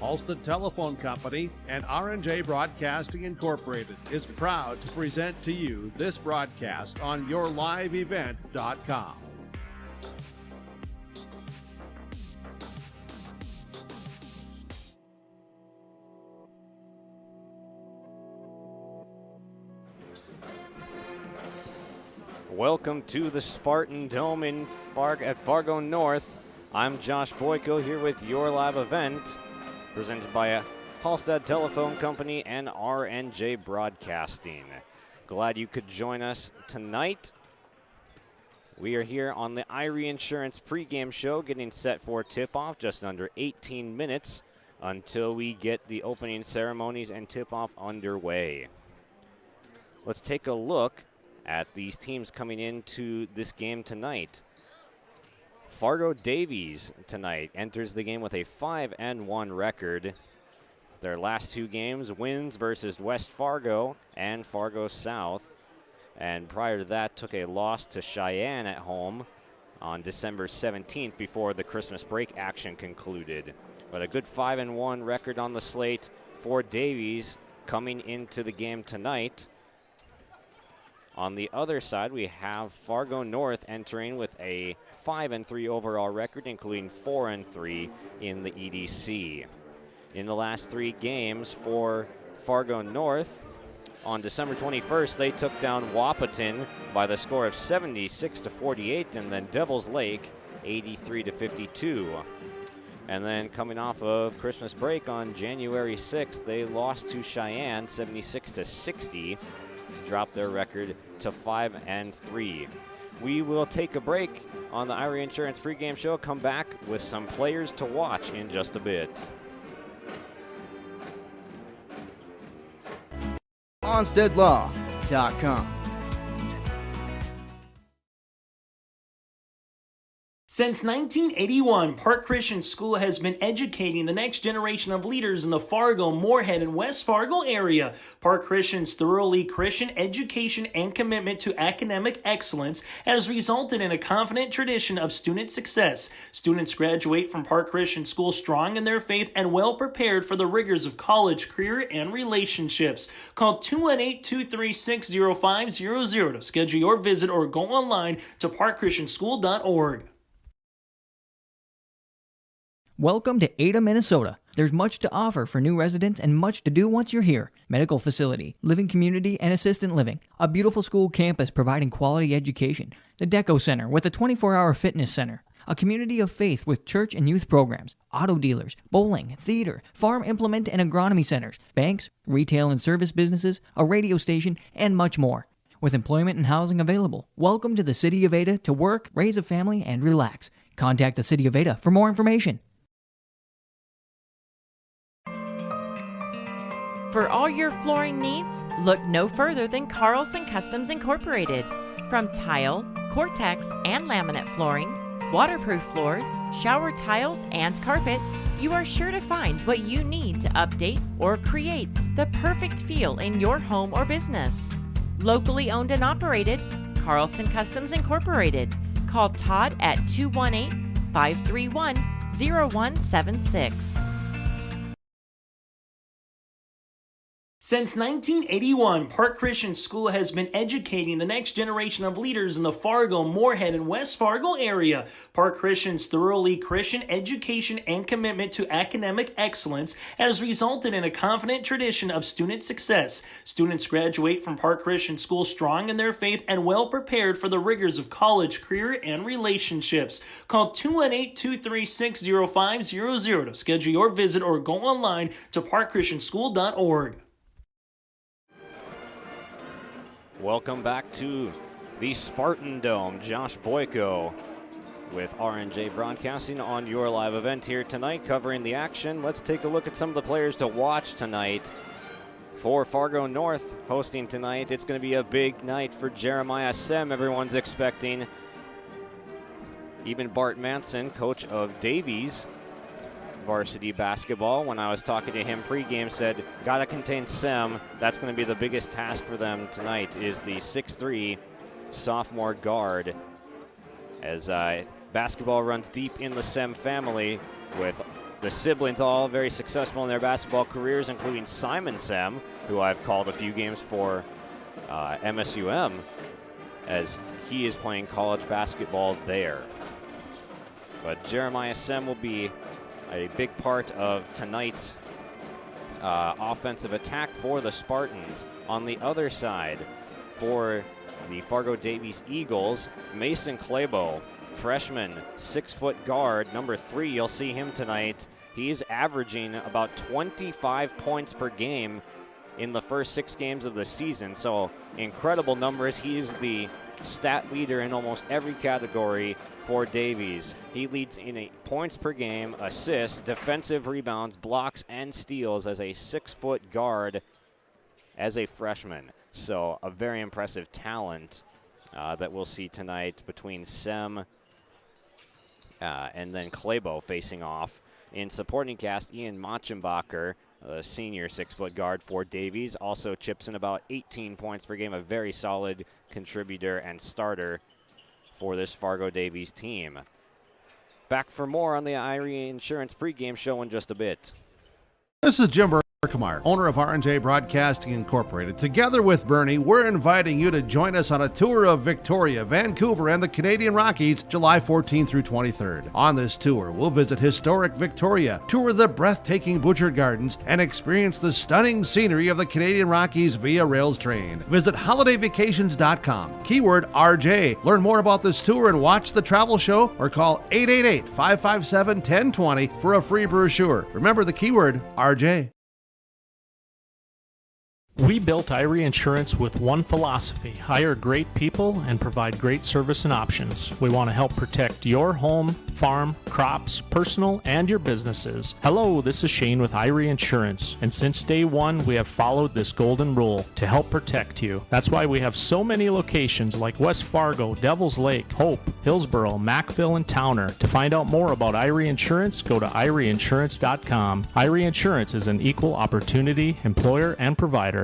Halstead Telephone Company and R&J Broadcasting Incorporated is proud to present to you this broadcast on yourliveevent.com. Welcome to the Spartan Dome at Fargo North. I'm Josh Boyko here with Your Live Event, presented by Halstead Telephone Company and R&J Broadcasting. Glad you could join us tonight. We are here on the Erie Insurance pregame show, getting set for tip-off, just under 18 minutes until we get the opening ceremonies and tip-off underway. Let's take a look at these teams coming into this game tonight. Fargo Davies tonight enters the game with a 5-1 record. Their last two games, wins versus West Fargo and Fargo South. And prior to that, took a loss to Cheyenne at home on December 17th before the Christmas break action concluded. But a good 5-1 record on the slate for Davies coming into the game tonight. On the other side, we have Fargo North entering with a 5-3 overall record, including 4-3 in the EDC. In the last three games for Fargo North, on December 21st, they took down Wahpeton by the score of 76-48, and then Devil's Lake 83-52. And then coming off of Christmas break on January 6th, they lost to Cheyenne 76-60. To drop their record to 5-3. We will take a break on the Erie Insurance pregame show, come back with some players to watch in just a bit. OnsteadLaw.com. Since 1981, Park Christian School has been educating the next generation of leaders in the Fargo, Moorhead, and West Fargo area. Park Christian's thoroughly Christian education and commitment to academic excellence has resulted in a confident tradition of student success. Students graduate from Park Christian School strong in their faith and well prepared for the rigors of college, career, and relationships. Call 218-236-0500 to schedule your visit or go online to parkchristianschool.org. Welcome to Ada, Minnesota. There's much to offer for new residents and much to do once you're here. Medical facility, living community, and assistant living. A beautiful school campus providing quality education. The Deco Center with a 24-hour fitness center. A community of faith with church and youth programs. Auto dealers, bowling, theater, farm implement and agronomy centers. Banks, retail and service businesses, a radio station, and much more. With employment and housing available. Welcome to the City of Ada to work, raise a family, and relax. Contact the City of Ada for more information. For all your flooring needs, look no further than Carlson Customs Incorporated. From tile, Cortex, and laminate flooring, waterproof floors, shower tiles, and carpet, you are sure to find what you need to update or create the perfect feel in your home or business. Locally owned and operated, Carlson Customs Incorporated. Call Todd at 218-531-0176. Since 1981, Park Christian School has been educating the next generation of leaders in the Fargo, Moorhead, and West Fargo area. Park Christian's thoroughly Christian education and commitment to academic excellence has resulted in a confident tradition of student success. Students graduate from Park Christian School strong in their faith and well prepared for the rigors of college, career, and relationships. Call 218-236-0500 to schedule your visit or go online to parkchristianschool.org. Welcome back to the Spartan Dome. Josh Boyko with R&J Broadcasting on Your Live Event here tonight, covering the action. Let's take a look at some of the players to watch tonight. For Fargo North hosting tonight, it's going to be a big night for Jeremiah Sem. Everyone's expecting. Even Bart Manson, coach of Davies varsity basketball, when I was talking to him pregame, said, gotta contain Sem. That's going to be the biggest task for them tonight, is the 6'3" sophomore guard. As basketball runs deep in the Sem family, with the siblings all very successful in their basketball careers, including Simon Sem, who I've called a few games for MSUM, as he is playing college basketball there. But Jeremiah Sem will be a big part of tonight's offensive attack for the Spartans. On the other side, for the Fargo Davies Eagles, Mason Clabo, freshman, 6-foot guard, number 3. You'll see him tonight. He's averaging about 25 points per game in the first 6 games of the season. So incredible numbers. He's the stat leader in almost every category for Davies. He leads in points per game, assists, defensive rebounds, blocks, and steals as a 6-foot guard as a freshman. So a very impressive talent that we'll see tonight between Sem and then Clabo facing off. In supporting cast, Ian Machenbacher, a senior 6-foot guard for Davies, also chips in about 18 points per game, a very solid contributor and starter for this Fargo Davies team. Back for more on the Irie Insurance pregame show in just a bit. This is Jim Berkemeyer, owner of R&J Broadcasting Incorporated. Together with Bernie, we're inviting you to join us on a tour of Victoria, Vancouver, and the Canadian Rockies, July 14th through 23rd. On this tour, we'll visit historic Victoria, tour the breathtaking Butchert Gardens, and experience the stunning scenery of the Canadian Rockies via rails train. Visit holidayvacations.com, keyword RJ. Learn more about this tour and watch the travel show, or call 888-557-1020 for a free brochure. Remember the keyword RJ. We built Irie Insurance with one philosophy: hire great people and provide great service and options. We want to help protect your home, farm, crops, personal, and your businesses. Hello, this is Shane with Irie Insurance, and since day one, we have followed this golden rule to help protect you. That's why we have so many locations like West Fargo, Devils Lake, Hope, Hillsboro, Mackville, and Towner. To find out more about Irie Insurance, go to IrieInsurance.com. Irie Insurance is an equal opportunity employer and provider.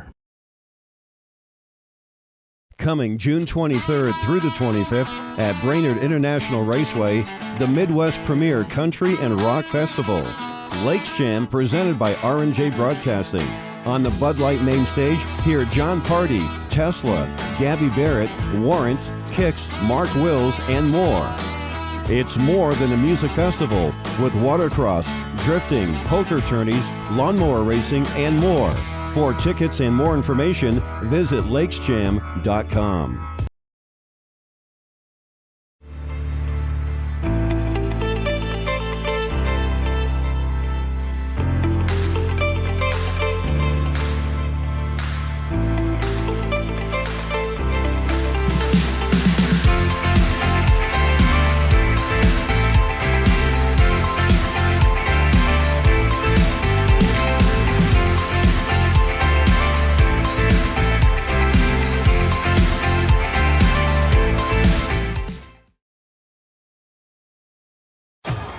Coming June 23rd through the 25th at Brainerd International Raceway, the Midwest Premier Country and Rock Festival. Lakes Jam presented by R&J Broadcasting. On the Bud Light main stage, hear John Party, Tesla, Gabby Barrett, Warrant, Kix, Mark Wills, and more. It's more than a music festival with watercross, drifting, poker tourneys, lawnmower racing, and more. For tickets and more information, visit lakesjam.com.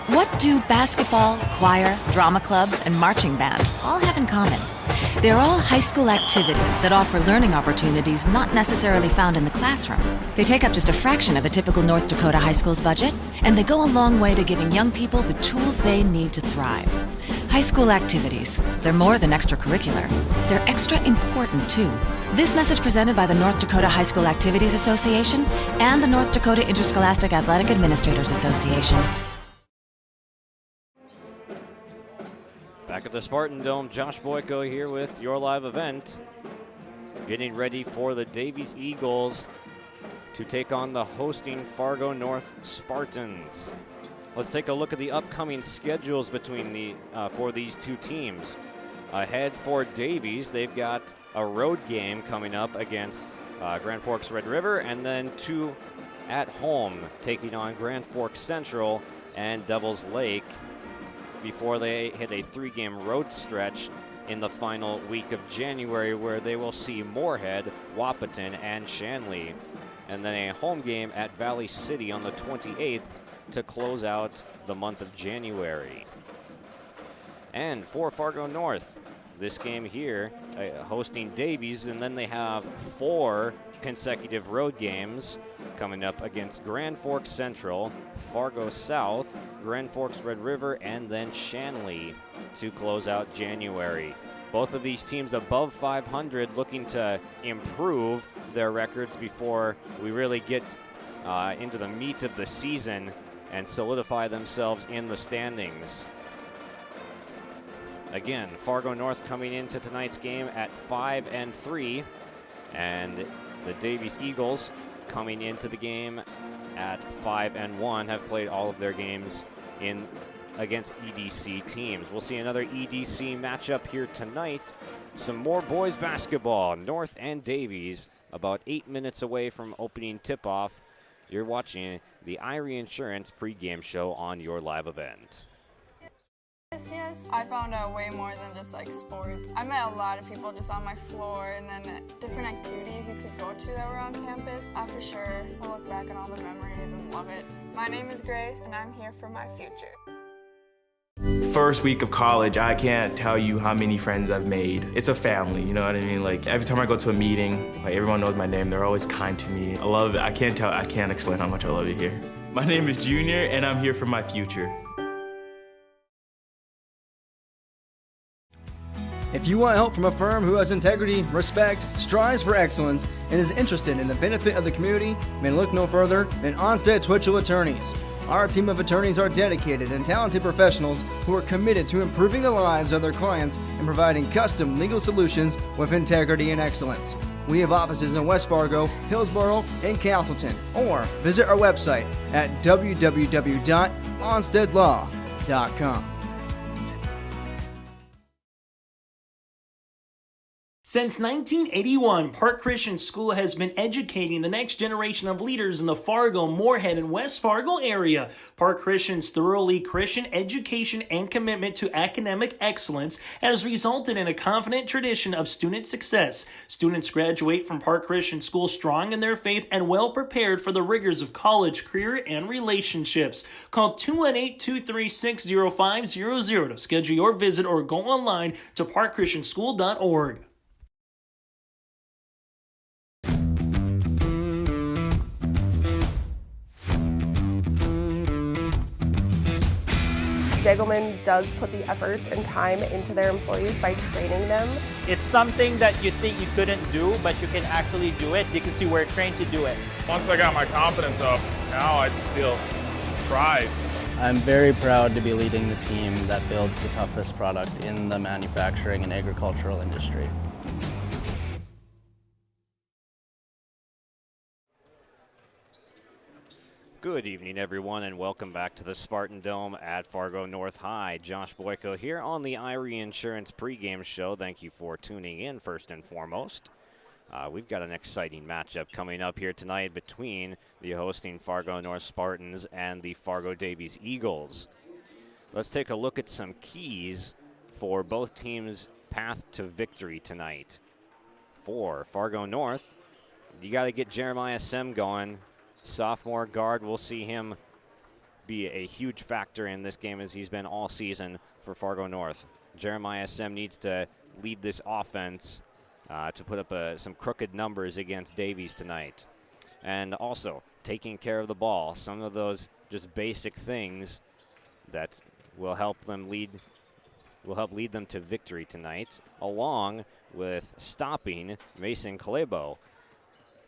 What do basketball, choir, drama club, and marching band all have in common? They're all high school activities that offer learning opportunities not necessarily found in the classroom. They take up just a fraction of a typical North Dakota high school's budget, and they go a long way to giving young people the tools they need to thrive. High school activities, they're more than extracurricular. They're extra important, too. This message presented by the North Dakota High School Activities Association and the North Dakota Interscholastic Athletic Administrators Association. Back at the Spartan Dome, Josh Boyko here with your live event. Getting ready for the Davies Eagles to take on the hosting Fargo North Spartans. Let's take a look at the upcoming schedules between for these two teams. Ahead for Davies, they've got a road game coming up against Grand Forks Red River, and then 2 at home taking on Grand Forks Central and Devils Lake, before they hit a 3-game road stretch in the final week of January, where they will see Moorhead, Wahpeton, and Shanley. And then a home game at Valley City on the 28th to close out the month of January. And for Fargo North, this game here hosting Davies, and then they have 4 consecutive road games coming up against Grand Forks Central, Fargo South, Grand Forks Red River, and then Shanley to close out January. Both of these teams above 500, looking to improve their records before we really get into the meat of the season and solidify themselves in the standings. Again, Fargo North coming into tonight's game at 5-3, and the Davies Eagles coming into the game at 5-1, have played all of their games against EDC teams. We'll see another EDC matchup here tonight. Some more boys basketball. North and Davies about 8 minutes away from opening tip-off. You're watching the Irie Insurance pregame show on your live event. Yes, I found out way more than just like sports. I met a lot of people just on my floor, and then different activities you could go to that were on campus. I for sure will look back on all the memories and love it. My name is Grace, and I'm here for my future. First week of college, I can't tell you how many friends I've made. It's a family, you know what I mean? Like every time I go to a meeting, like everyone knows my name. They're always kind to me. I love it. I can't explain how much I love it here. My name is Junior, and I'm here for my future. If you want help from a firm who has integrity, respect, strives for excellence, and is interested in the benefit of the community, then look no further than Onstead Twitchell Attorneys. Our team of attorneys are dedicated and talented professionals who are committed to improving the lives of their clients and providing custom legal solutions with integrity and excellence. We have offices in West Fargo, Hillsborough, and Castleton, or visit our website at www.onsteadlaw.com. Since 1981, Park Christian School has been educating the next generation of leaders in the Fargo, Moorhead, and West Fargo area. Park Christian's thoroughly Christian education and commitment to academic excellence has resulted in a confident tradition of student success. Students graduate from Park Christian School strong in their faith and well prepared for the rigors of college, career, and relationships. Call 218-236-0500 to schedule your visit or go online to parkchristianschool.org. Degelman does put the effort and time into their employees by training them. It's something that you think you couldn't do, but you can actually do it because you were trained to do it. Once I got my confidence up, now I just feel pride. I'm very proud to be leading the team that builds the toughest product in the manufacturing and agricultural industry. Good evening, everyone, and welcome back to the Spartan Dome at Fargo North High. Josh Boyko here on the Irie Insurance pregame show. Thank you for tuning in, first and foremost. We've got an exciting matchup coming up here tonight between the hosting Fargo North Spartans and the Fargo Davies Eagles. Let's take a look at some keys for both teams' path to victory tonight. For Fargo North, you got to get Jeremiah Sem going. Sophomore guard, we'll see him be a huge factor in this game as he's been all season for Fargo North. Jeremiah Sem needs to lead this offense to put up some crooked numbers against Davies tonight. And also, taking care of the ball, some of those just basic things that will help lead them to victory tonight, along with stopping Mason Klebo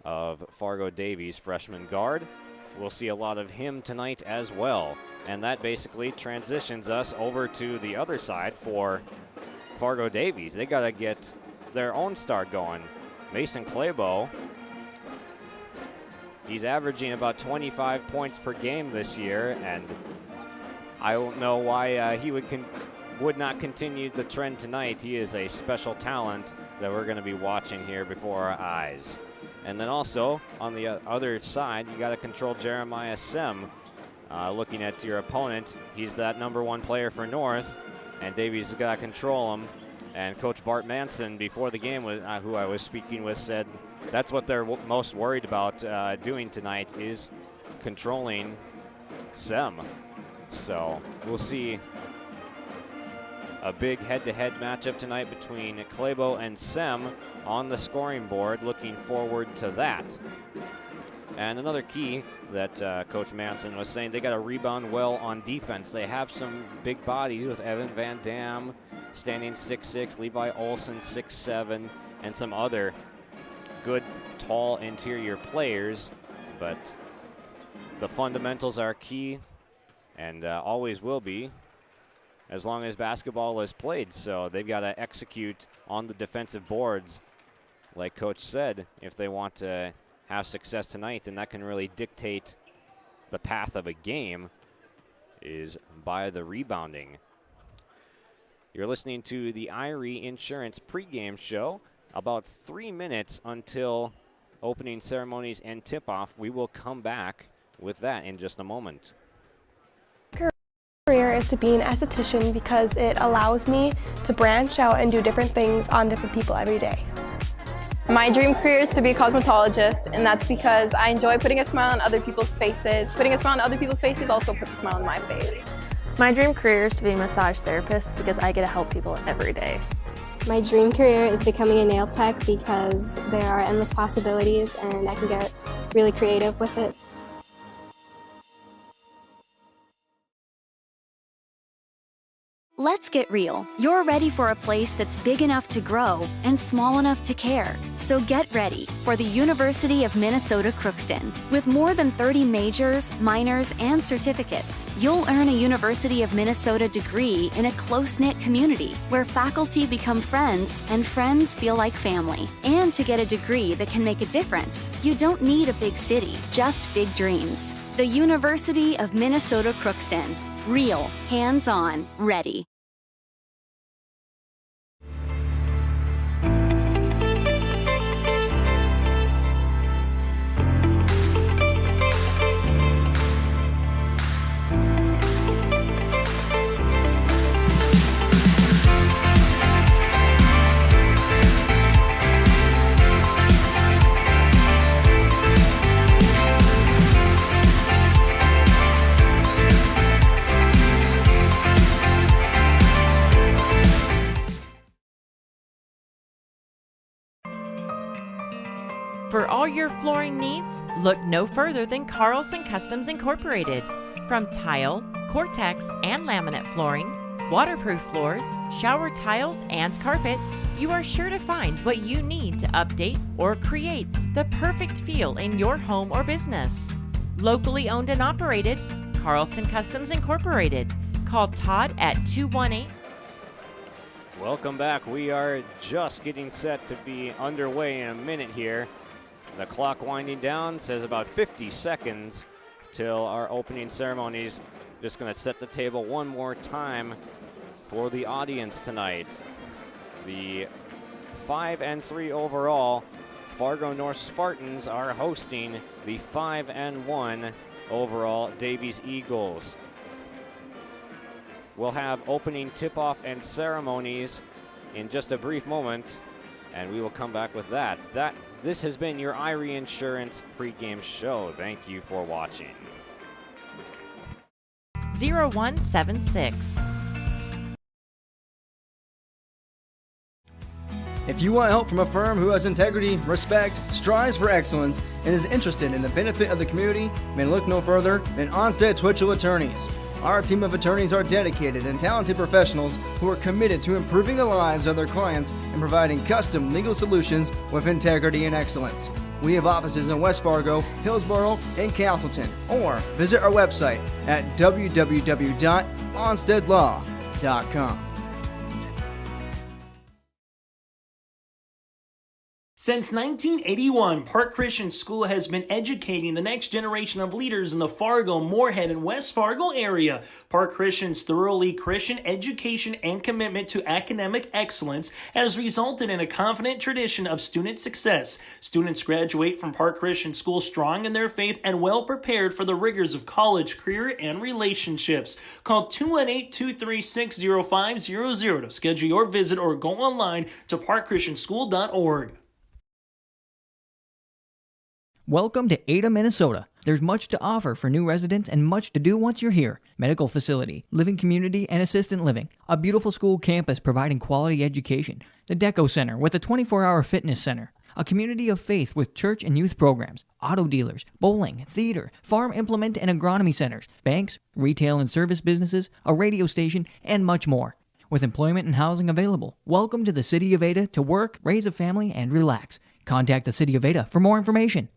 of Fargo Davies, freshman guard. We'll see a lot of him tonight as well. And that basically transitions us over to the other side for Fargo Davies. They got to get their own start going. Mason Klebo, he's averaging about 25 points per game this year, and I don't know why he would not continue the trend tonight. He is a special talent that we're going to be watching here before our eyes. And then also, on the other side, you got to control Jeremiah Sem. Looking at your opponent, he's that #1 player for North, and Davies has got to control him. And Coach Bart Manson, before the game, who I was speaking with, said that's what they're most worried about doing tonight is controlling Sem. So we'll see a big head-to-head matchup tonight between Klebo and Sem on the scoring board. Looking forward to that. And another key that Coach Manson was saying, they got to rebound well on defense. They have some big bodies with Evan Van Dam standing 6'6", Levi Olson 6'7", and some other good, tall interior players. But the fundamentals are key and always will be as long as basketball is played. So they've got to execute on the defensive boards, like Coach said, if they want to have success tonight, and that can really dictate the path of a game is by the rebounding. You're listening to the Irie Insurance pregame show. About 3 minutes until opening ceremonies and tip-off. We will come back with that in just a moment. Career is to be an esthetician because it allows me to branch out and do different things on different people every day. My dream career is to be a cosmetologist, and that's because I enjoy putting a smile on other people's faces. Putting a smile on other people's faces also puts a smile on my face. My dream career is to be a massage therapist because I get to help people every day. My dream career is becoming a nail tech because there are endless possibilities and I can get really creative with it. Let's get real. You're ready for a place that's big enough to grow and small enough to care. So get ready for the University of Minnesota Crookston. With more than 30 majors, minors, and certificates, you'll earn a University of Minnesota degree in a close-knit community where faculty become friends and friends feel like family. And to get a degree that can make a difference, you don't need a big city, just big dreams. The University of Minnesota Crookston. Real, hands-on, ready. For all your flooring needs, look no further than Carlson Customs Incorporated. From tile, Cortex, and laminate flooring, waterproof floors, shower tiles, and carpet, you are sure to find what you need to update or create the perfect feel in your home or business. Locally owned and operated, Carlson Customs Incorporated. Call Todd at 218. Welcome back. We are just getting set to be underway in a minute here. The clock winding down says about 50 seconds till our opening ceremonies. Just going to set the table one more time for the audience tonight. The 5-3 overall Fargo North Spartans are hosting the 5-1 overall Davies Eagles. We'll have opening tip-off and ceremonies in just a brief moment, and we will come back with that. This has been your Irie Insurance pregame show. Thank you for watching. 0176. If you want help from a firm who has integrity, respect, strives for excellence, and is interested in the benefit of the community, then look no further than Onstead Twitchell Attorneys. Our team of attorneys are dedicated and talented professionals who are committed to improving the lives of their clients and providing custom legal solutions with integrity and excellence. We have offices in West Fargo, Hillsborough, and Castleton, or visit our website at www.onsteadlaw.com. Since 1981, Park Christian School has been educating the next generation of leaders in the Fargo, Moorhead, and West Fargo area. Park Christian's thoroughly Christian education and commitment to academic excellence has resulted in a confident tradition of student success. Students graduate from Park Christian School strong in their faith and well prepared for the rigors of college, career, and relationships. Call 218-236-0500 to schedule your visit or go online to parkchristianschool.org. Welcome to Ada, Minnesota. There's much to offer for new residents and much to do once you're here. Medical facility, living community, and assistant living. A beautiful school campus providing quality education. The Deco Center with a 24-hour fitness center. a community of faith with church and youth programs, auto dealers, bowling, theater, farm implement and agronomy centers, banks, retail and service businesses, a radio station, and much more. With employment and housing available, welcome to the City of Ada to work, raise a family, and relax. Contact the City of Ada for more information.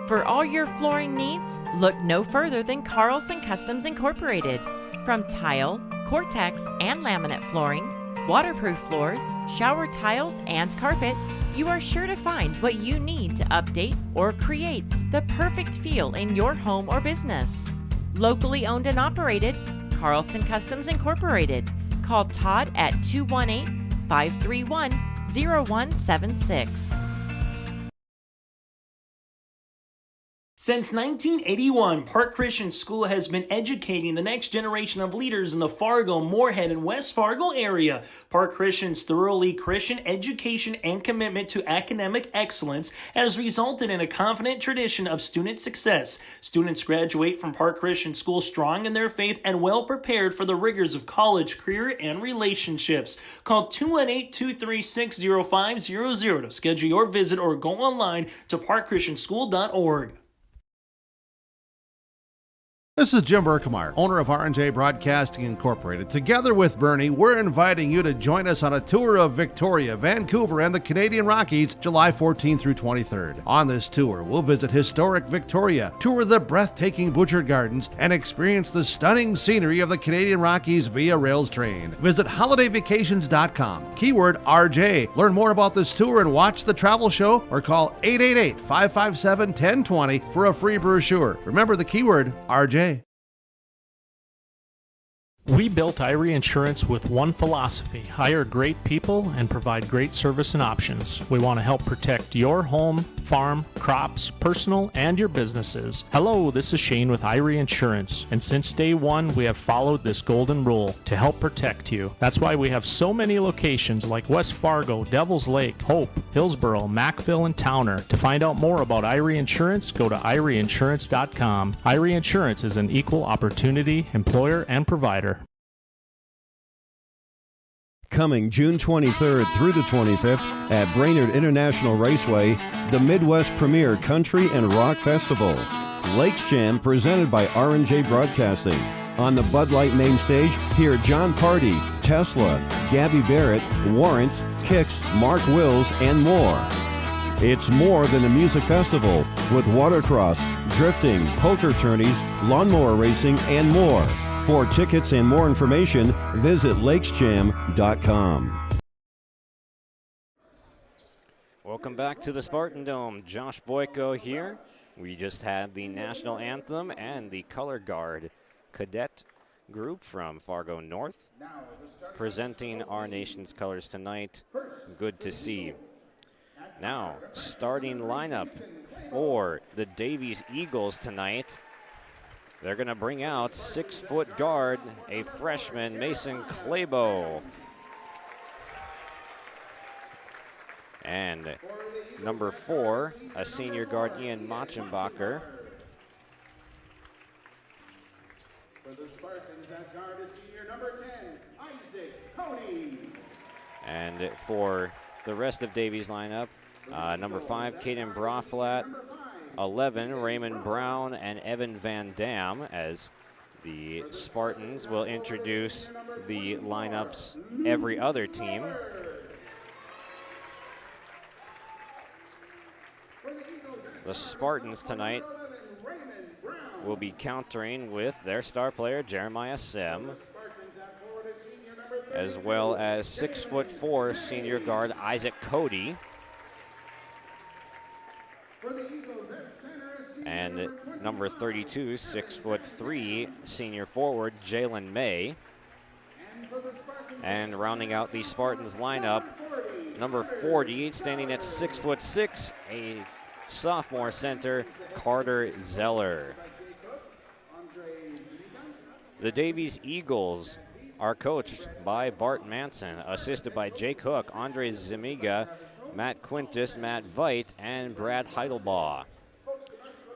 For all your flooring needs, look no further than Carlson Customs Incorporated. From tile, Cortex, and laminate flooring, waterproof floors, shower tiles, and carpet, you are sure to find what you need to update or create the perfect feel in your home or business. Locally owned and operated, Carlson Customs Incorporated. Call Todd at 218-531-0176. Since 1981, Park Christian School has been educating the next generation of leaders in the Fargo, Moorhead, and West Fargo area. Park Christian's thoroughly Christian education and commitment to academic excellence has resulted in a confident tradition of student success. Students graduate from Park Christian School strong in their faith and well prepared for the rigors of college, career, and relationships. Call 218-236-0500 to schedule your visit or go online to parkchristianschool.org. This is Jim Berkemeyer, owner of R&J Broadcasting Incorporated. Together with Bernie, we're inviting you to join us on a tour of Victoria, Vancouver, and the Canadian Rockies, July 14th through 23rd. On this tour, we'll visit historic Victoria, tour the breathtaking Butchert Gardens, and experience the stunning scenery of the Canadian Rockies via rails train. Visit holidayvacations.com, keyword RJ. Learn more about this tour and watch the travel show, or call 888-557-1020 for a free brochure. Remember the keyword RJ. We built Irie Insurance with one philosophy: hire great people and provide great service and options. We want to help protect your home, farm, crops, personal, and your businesses. Hello, this is Shane with Irie Insurance, and since day one, we have followed this golden rule to help protect you. That's why we have so many locations like West Fargo, Devils Lake, Hope, Hillsborough, Macville, and Towner. To find out more about Irie Insurance, go to IrieInsurance.com. Irie Insurance is an equal opportunity employer and provider. Coming June 23rd through the 25th at Brainerd International Raceway, the Midwest premier country and rock festival. Lakes Jam presented by R&J Broadcasting. On the Bud Light main stage, hear John Party, Tesla, Gabby Barrett, Warrant, Kix, Mark Wills, and more. It's more than a music festival with watercross, drifting, poker tourneys, lawnmower racing, and more. For tickets and more information, visit lakesjam.com. Welcome back to the Spartan Dome. Josh Boyko here. We just had the national anthem and the color guard cadet group from Fargo North presenting our nation's colors tonight. Good to see. Now, starting lineup for the Davies Eagles tonight. They're going to bring out 6-foot guard, a freshman, Mason Clabo. And number 4, a senior guard, Ian Machenbacher. For the Spartans, at guard is senior number 10, Isaac Cody. And for the rest of Davies' lineup, number 5, Caden Braflat. 11, Raymond Brown and Evan Van Dam, as the Spartans will introduce the lineups every other team. The Spartans tonight will be countering with their star player, Jeremiah Sim, as well as 6'4" senior guard Isaac Cody. And number 32, 6'3", senior forward Jalen May. And rounding out the Spartans lineup, number 40, standing at 6'6", a sophomore center, Carter Zeller. The Davies Eagles are coached by Bart Manson, assisted by Jake Hook, Andre Zimiga, Matt Quintus, Matt Veit, and Brad Heidelbaugh.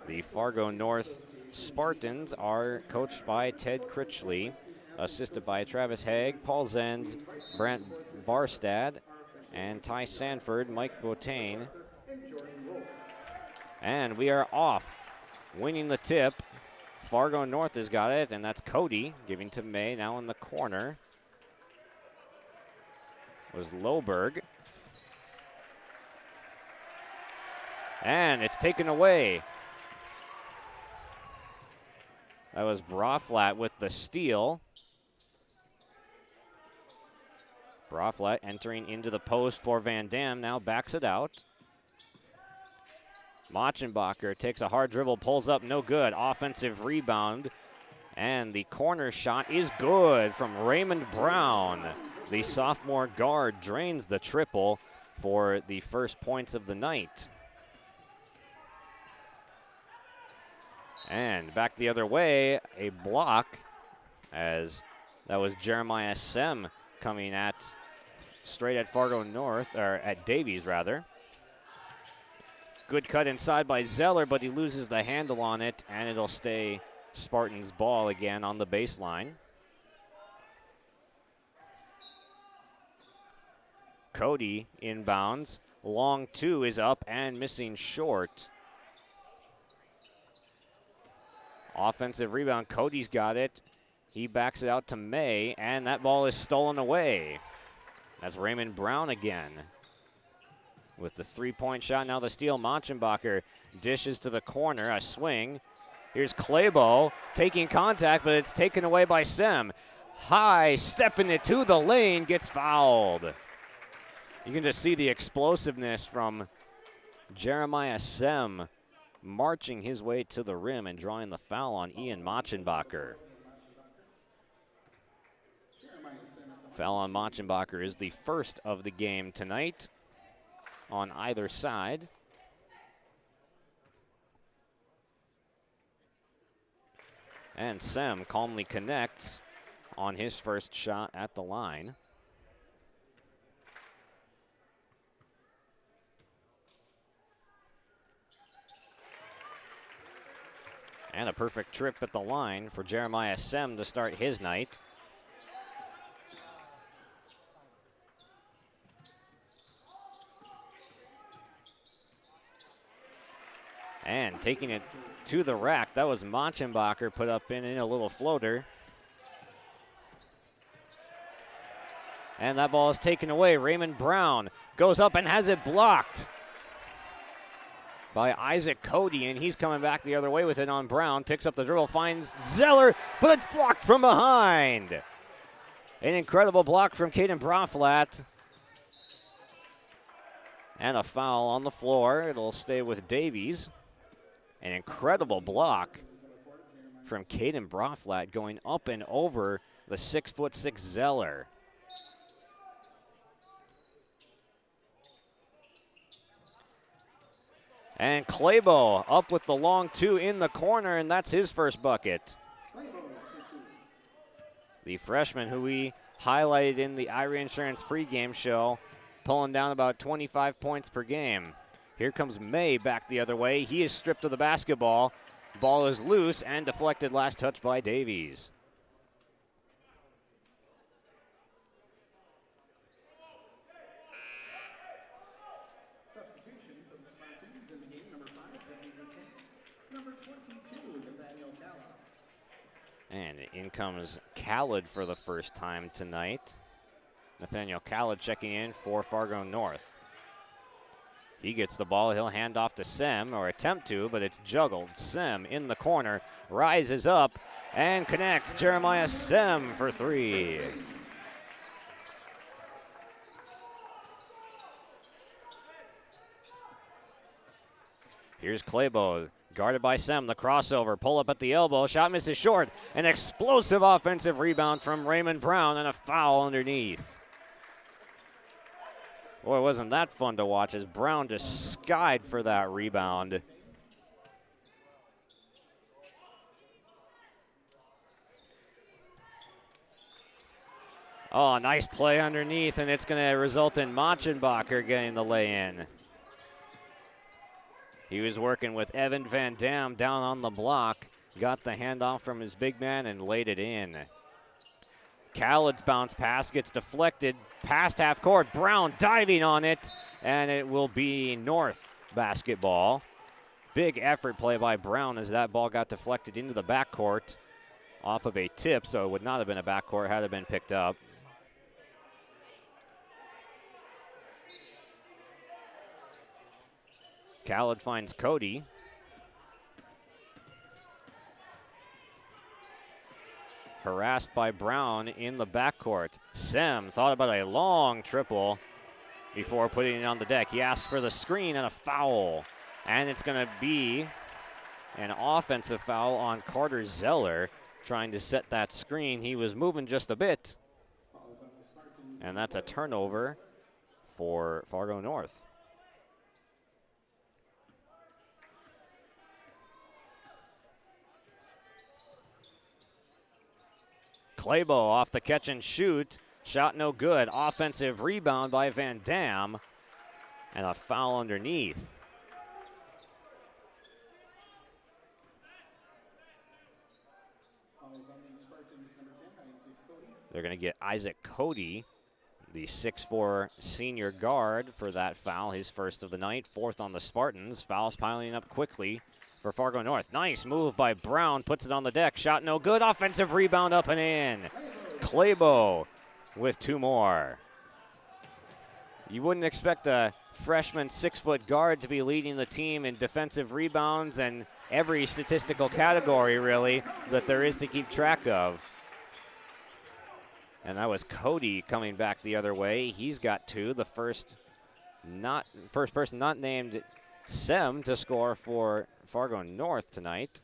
The Fargo North Spartans are coached by Ted Critchley, assisted by Travis Haig, Paul Zenz, Brent Barstad, and Ty Sanford, Mike Botane. And we are off. Winning the tip, Fargo North has got it, and that's Cody giving to May. Now in the corner was Loberg. And it's taken away. That was Braflat with the steal. Braflat entering into the post for Van Dam, now backs it out. Machenbacher takes a hard dribble, pulls up, no good. Offensive rebound, and the corner shot is good from Raymond Brown. The sophomore guard drains the triple for the first points of the night. And back the other way, a block, as that was Jeremiah Sem coming straight at Fargo North, or at Davies rather. Good cut inside by Zeller, but he loses the handle on it, and it'll stay Spartans' ball again on the baseline. Cody inbounds. Long two is up and missing short. Offensive rebound, Cody's got it. He backs it out to May, and that ball is stolen away. That's Raymond Brown again. With the three-point shot, now the steal, Machenbacher dishes to the corner, a swing. Here's Claybo taking contact, but it's taken away by Sem. High, stepping it to the lane, gets fouled. You can just see the explosiveness from Jeremiah Sem marching his way to the rim and drawing the foul on Ian Machenbacher. Foul on Machenbacher is the first of the game tonight on either side. And Sem calmly connects on his first shot at the line. And a perfect trip at the line for Jeremiah Sem to start his night. And taking it to the rack, that was Machenbacher, put up in a little floater. And that ball is taken away. Raymond Brown goes up and has it blocked by Isaac Cody, and he's coming back the other way with it on Brown. Picks up the dribble, finds Zeller, but it's blocked from behind. An incredible block from Caden Braflat. And a foul on the floor. It'll stay with Davies. An incredible block from Caden Braflat going up and over the 6'6" Zeller. And Claybo up with the long two in the corner, and that's his first bucket. The freshman who we highlighted in the Ira Insurance pregame show, pulling down about 25 points per game. Here comes May back the other way. He is stripped of the basketball. Ball is loose and deflected, last touch by Davies. And in comes Khaled for the first time tonight. Nathaniel Khaled checking in for Fargo North. He gets the ball, he'll hand off to Sem, or attempt to, but it's juggled. Sem in the corner, rises up and connects. Jeremiah Sem for three. Here's Claybo, guarded by Sem, the crossover, pull up at the elbow, shot misses short. An explosive offensive rebound from Raymond Brown and a foul underneath. Boy, wasn't that fun to watch as Brown just skied for that rebound. Oh, nice play underneath, and it's going to result in Machenbacher getting the lay-in. He was working with Evan Van Dam down on the block, got the handoff from his big man and laid it in. Khaled's bounce pass gets deflected past half court. Brown diving on it, and it will be North basketball. Big effort play by Brown as that ball got deflected into the backcourt off of a tip, so it would not have been a backcourt had it been picked up. Khaled finds Cody. Harassed by Brown in the backcourt. Sem thought about a long triple before putting it on the deck. He asked for the screen and a foul. And it's going to be an offensive foul on Carter Zeller trying to set that screen. He was moving just a bit. And that's a turnover for Fargo North. Claybo off the catch and shoot. Shot no good. Offensive rebound by Van Dam. And a foul underneath. They're going to get Isaac Cody, the 6'4" senior guard, for that foul, his first of the night, fourth on the Spartans. Fouls piling up quickly for Fargo North. Nice move by Brown, puts it on the deck. Shot no good. Offensive rebound up and in. Claybo with two more. You wouldn't expect a freshman 6-foot guard to be leading the team in defensive rebounds and every statistical category, really, that there is to keep track of. And that was Cody coming back the other way. He's got two. The first person not named Sem to score for Fargo North tonight.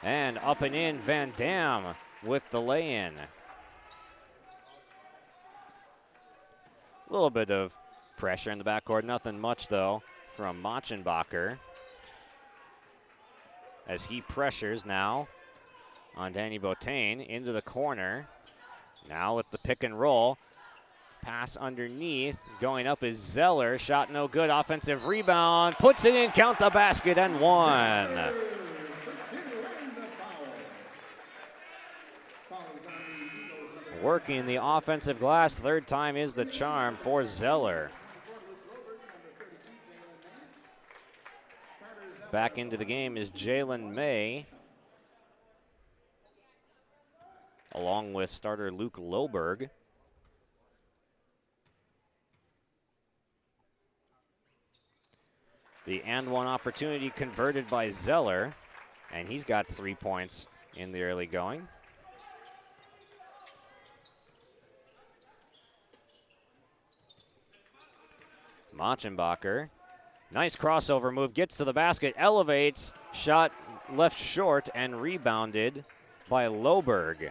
And up and in, Van Dam with the lay-in. A little bit of pressure in the backcourt. Nothing much, though, from Machenbacher. As he pressures now on Danny Botane into the corner. Now with the pick and roll. Pass underneath. Going up is Zeller. Shot no good. Offensive rebound. Puts it in. Count the basket and one. Working the offensive glass. Third time is the charm for Zeller. Back into the game is Jalen May, along with starter Luke Loberg. The and one opportunity converted by Zeller, and he's got 3 points in the early going. Machenbacher, nice crossover move, gets to the basket, elevates, shot left short and rebounded by Loberg.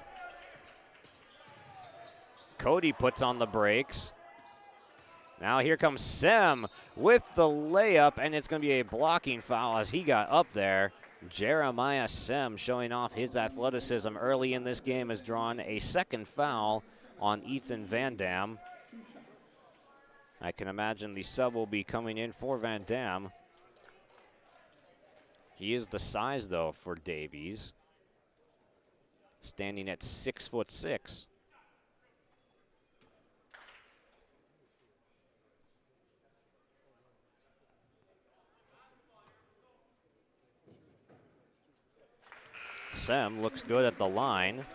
Cody puts on the brakes. Now here comes Sem with the layup, and it's going to be a blocking foul as he got up there. Jeremiah Sem, showing off his athleticism early in this game, has drawn a second foul on Ethan Van Dam. I can imagine the sub will be coming in for Van Dam. He is the size, though, for Davies, standing at 6'6". Sem looks good at the line.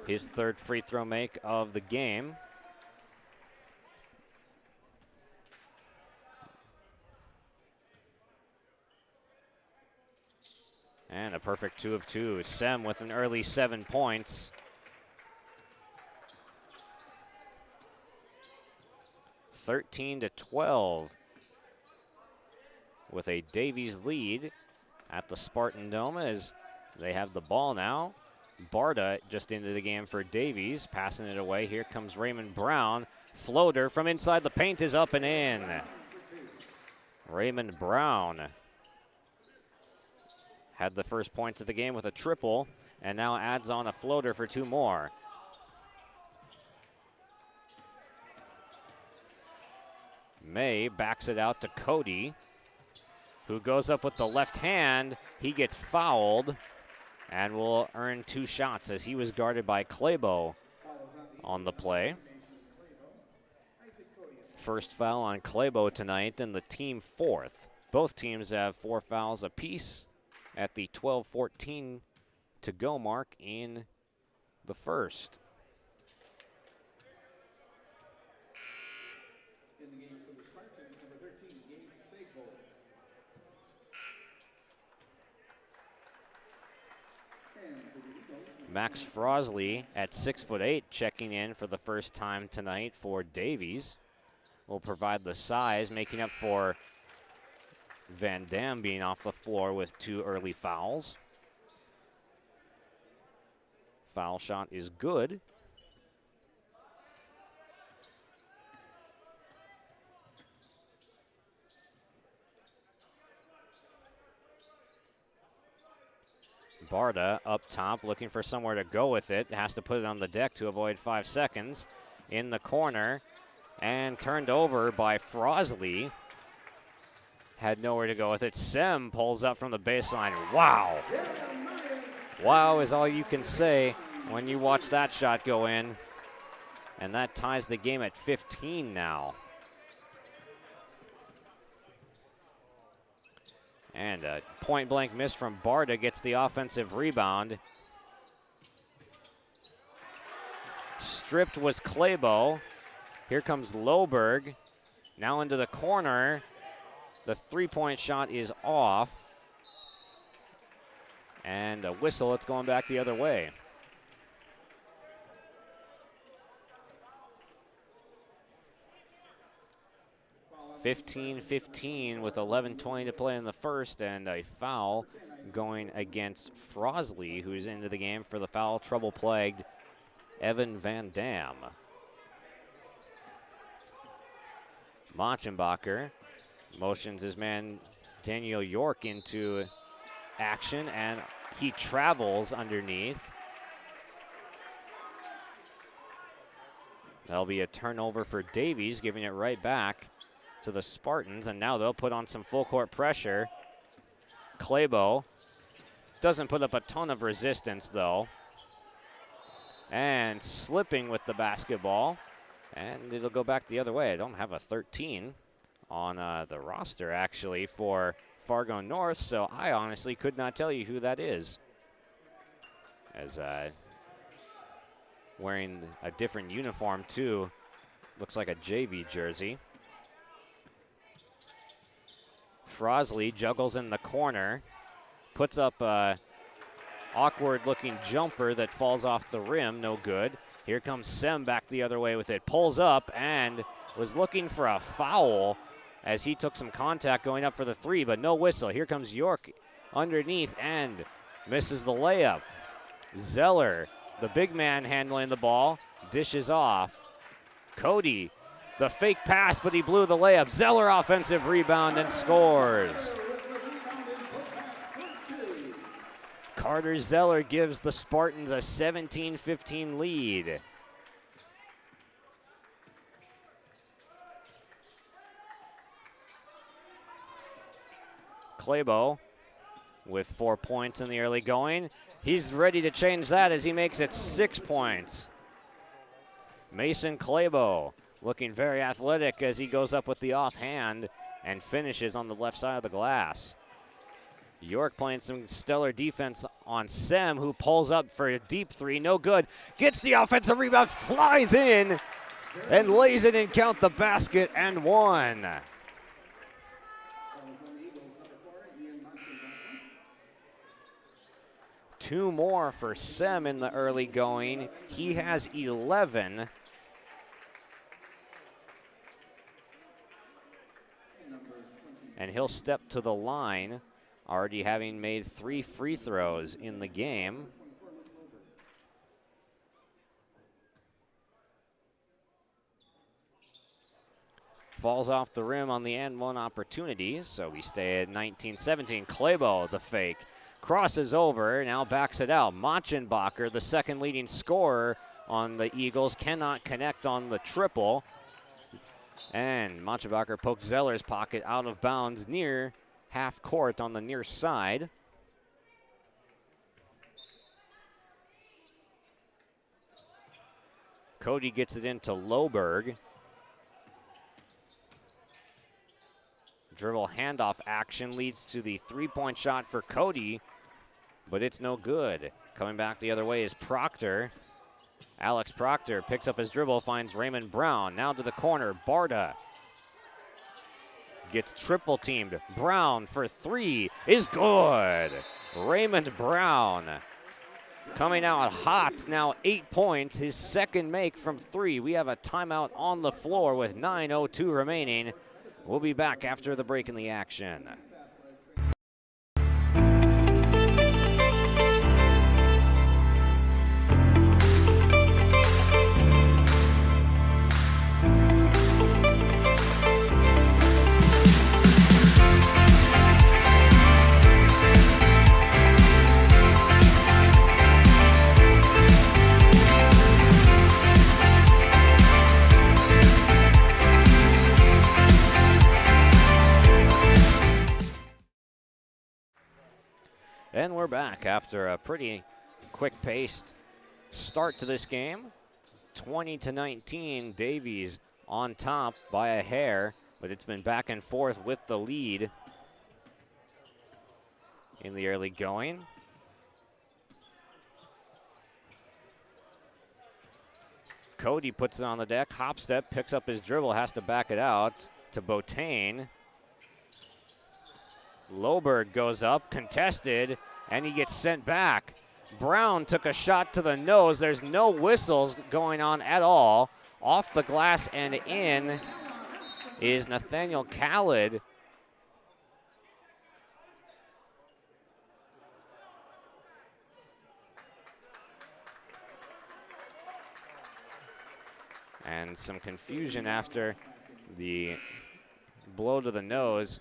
His third free throw make of the game. And a perfect 2 of 2. Sem with an early 7 points. (13-12) with a Davies lead at the Spartan Dome as they have the ball now. Barta just into the game for Davies, passing it away. Here comes Raymond Brown. Floater from inside the paint is up and in. Raymond Brown had the first points of the game with a triple and now adds on a floater for 2 more. May backs it out to Cody. who goes up with the left hand. He gets fouled and will earn 2 shots as he was guarded by Clabo on the play. First foul on Clabo tonight and the team 4th. Both teams have 4 fouls apiece at the 12:14 to go mark in the first. In the game for the Spartans, number 13, Gabe Sabo. And for the Eagles, Max Frosley at 6'8", checking in for the first time tonight for Davies. Will provide the size, making up for Van Dam being off the floor with 2 early fouls. Foul shot is good. Barda up top, looking for somewhere to go with it. Has to put it on the deck to avoid 5 seconds. In the corner, and turned over by Frosley. Had nowhere to go with it. Sem pulls up from the baseline. Wow. Wow is all you can say when you watch that shot go in. And that ties the game at 15 now. And a point-blank miss from Barda gets the offensive rebound. Stripped was Clabo. Here comes Loberg. Now into the corner. The 3-point shot is off. And a whistle, it's going back the other way. (15-15) with 11:20 to play in the first, and a foul going against Frosley, who's into the game for the foul trouble-plagued Evan Van Dam. Machenbacher motions his man Daniel York into action, and he travels underneath. That'll be a turnover for Davies, giving it right back to the Spartans, and now they'll put on some full court pressure. Clabo doesn't put up a ton of resistance though, and slipping with the basketball. And it'll go back the other way. I don't have a 13 on the roster, actually, for Fargo North, so I honestly could not tell you who that is. As wearing a different uniform, too. Looks like a JV jersey. Frosley juggles in the corner. Puts up a awkward-looking jumper that falls off the rim. No good. Here comes Sem back the other way with it. Pulls up and was looking for a foul as he took some contact going up for the 3, but no whistle. Here comes York underneath and misses the layup. Zeller, the big man handling the ball, dishes off. Cody, the fake pass, but he blew the layup. Zeller offensive rebound and scores. Carter Zeller gives the Spartans a 17-15 lead. Clabo with 4 points in the early going. He's ready to change that as he makes it 6 points. Mason Clabo looking very athletic as he goes up with the offhand and finishes on the left side of the glass. York playing some stellar defense on Sem, who pulls up for a deep 3, no good. Gets the offensive rebound, flies in, and lays it and count the basket and one. Two more for Sem in the early going. He has 11. And he'll step to the line, already having made 3 free throws in the game. Falls off the rim on the and one opportunity, so we stay at 19-17. Clabo, the fake, crosses over, now backs it out. Machenbacher, the second leading scorer on the Eagles, cannot connect on the triple. And Machenbacher pokes Zeller's pocket out of bounds near half court on the near side. Cody gets it into Loberg. Dribble handoff action leads to the three-point shot for Cody, but it's no good. Coming back the other way is Proctor. Alex Proctor picks up his dribble, finds Raymond Brown. Now to the corner, Barta gets triple teamed. Brown for three is good. Raymond Brown coming out hot, now 8 points, his second make from three. We have a timeout on the floor with 9:02 remaining. We'll be back after the break in the action. And we're back after a pretty quick-paced start to this game. 20-19, Davies on top by a hair, but it's been back and forth with the lead in the early going. Cody puts it on the deck, hop step, picks up his dribble, has to back it out to Botain. Loberg goes up, contested, and he gets sent back. Brown took a shot to the nose. There's no whistles going on at all. Off the glass and in is Nathaniel Khaled. And some confusion after the blow to the nose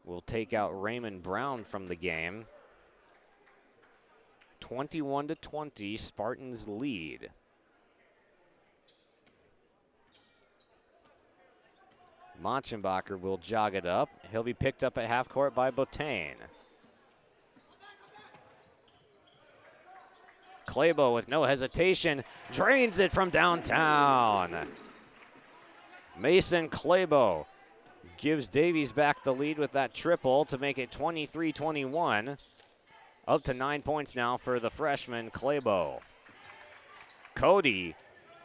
will take out Raymond Brown from the game. 21-20, Spartans lead. Machenbacher will jog it up. He'll be picked up at half court by Botain. Clabo with no hesitation drains it from downtown. Mason Clabo gives Davies back the lead with that triple to make it 23-21. Up to 9 points now for the freshman, Clabo. Cody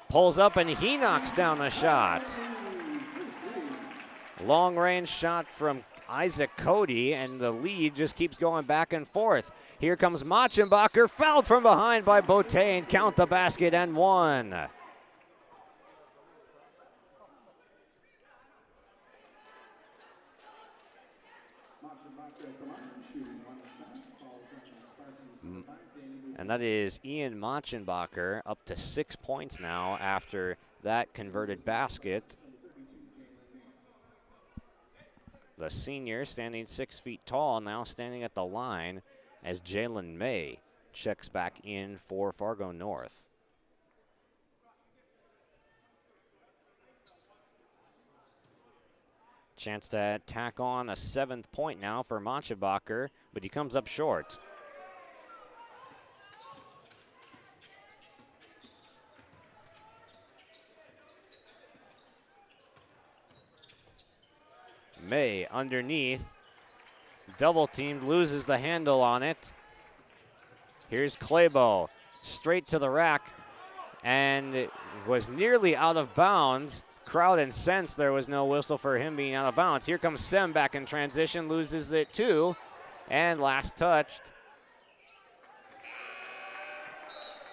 pulls up and he knocks down the shot. Long range shot from Isaac Cody, and the lead just keeps going back and forth. Here comes Machenbacher, fouled from behind by Botain. Count the basket and one. And that is Ian Machenbacher, up to 6 points now after that converted basket. The senior standing 6 feet tall, now standing at the line as Jalen May checks back in for Fargo North. Chance to tack on a 7th point now for Machenbacher, but he comes up short. May underneath, double teamed, loses the handle on it. Here's Clabo, straight to the rack, and was nearly out of bounds. Crowd incensed there was no whistle for him being out of bounds. Here comes Sem back in transition, loses it too, and last touched.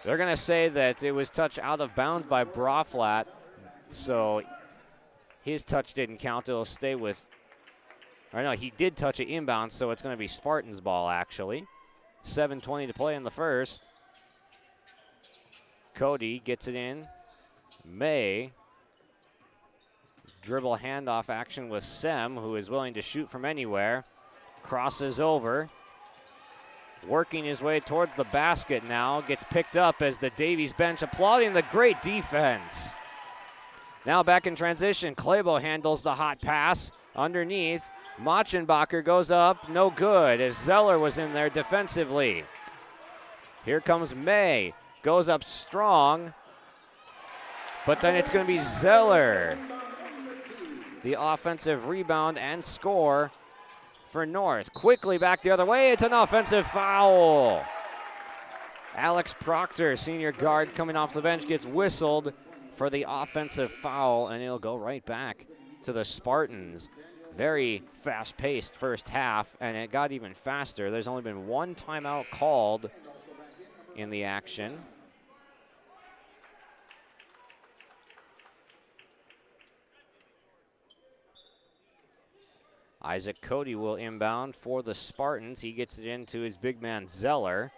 They're gonna say that it was touched out of bounds by Braflat, so his touch didn't count. It'll stay with, or no, he did touch it inbound, so it's going to be Spartans ball, actually. 7:20 to play in the first. Cody gets it in. May. Dribble handoff action with Sem, who is willing to shoot from anywhere. Crosses over. Working his way towards the basket now. Gets picked up as the Davies bench applauding the great defense. Now back in transition, Clabo handles the hot pass underneath. Machenbacher goes up, no good, as Zeller was in there defensively. Here comes May, goes up strong, but then it's going to be Zeller. The offensive rebound and score for North. Quickly back the other way, it's an offensive foul. Alex Proctor, senior guard, coming off the bench, gets whistled for the offensive foul, and it'll go right back to the Spartans. Very fast-paced first half, and it got even faster. There's only been one timeout called in the action. Isaac Cody will inbound for the Spartans. He gets it into his big man Zeller,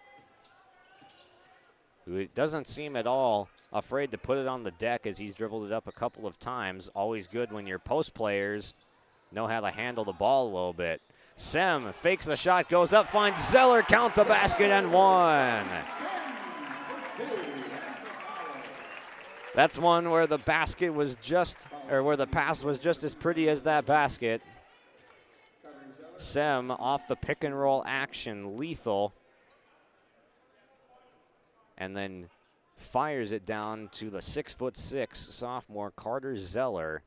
who doesn't seem at all afraid to put it on the deck as he's dribbled it up a couple of times. Always good when your post players know how to handle the ball a little bit. Sem fakes the shot, goes up, finds Zeller, count the basket, and one. That's one where the basket was just, or where the pass was just as pretty as that basket. Sem off the pick and roll action, lethal. And then fires it down to the 6'6" sophomore Carter Zeller.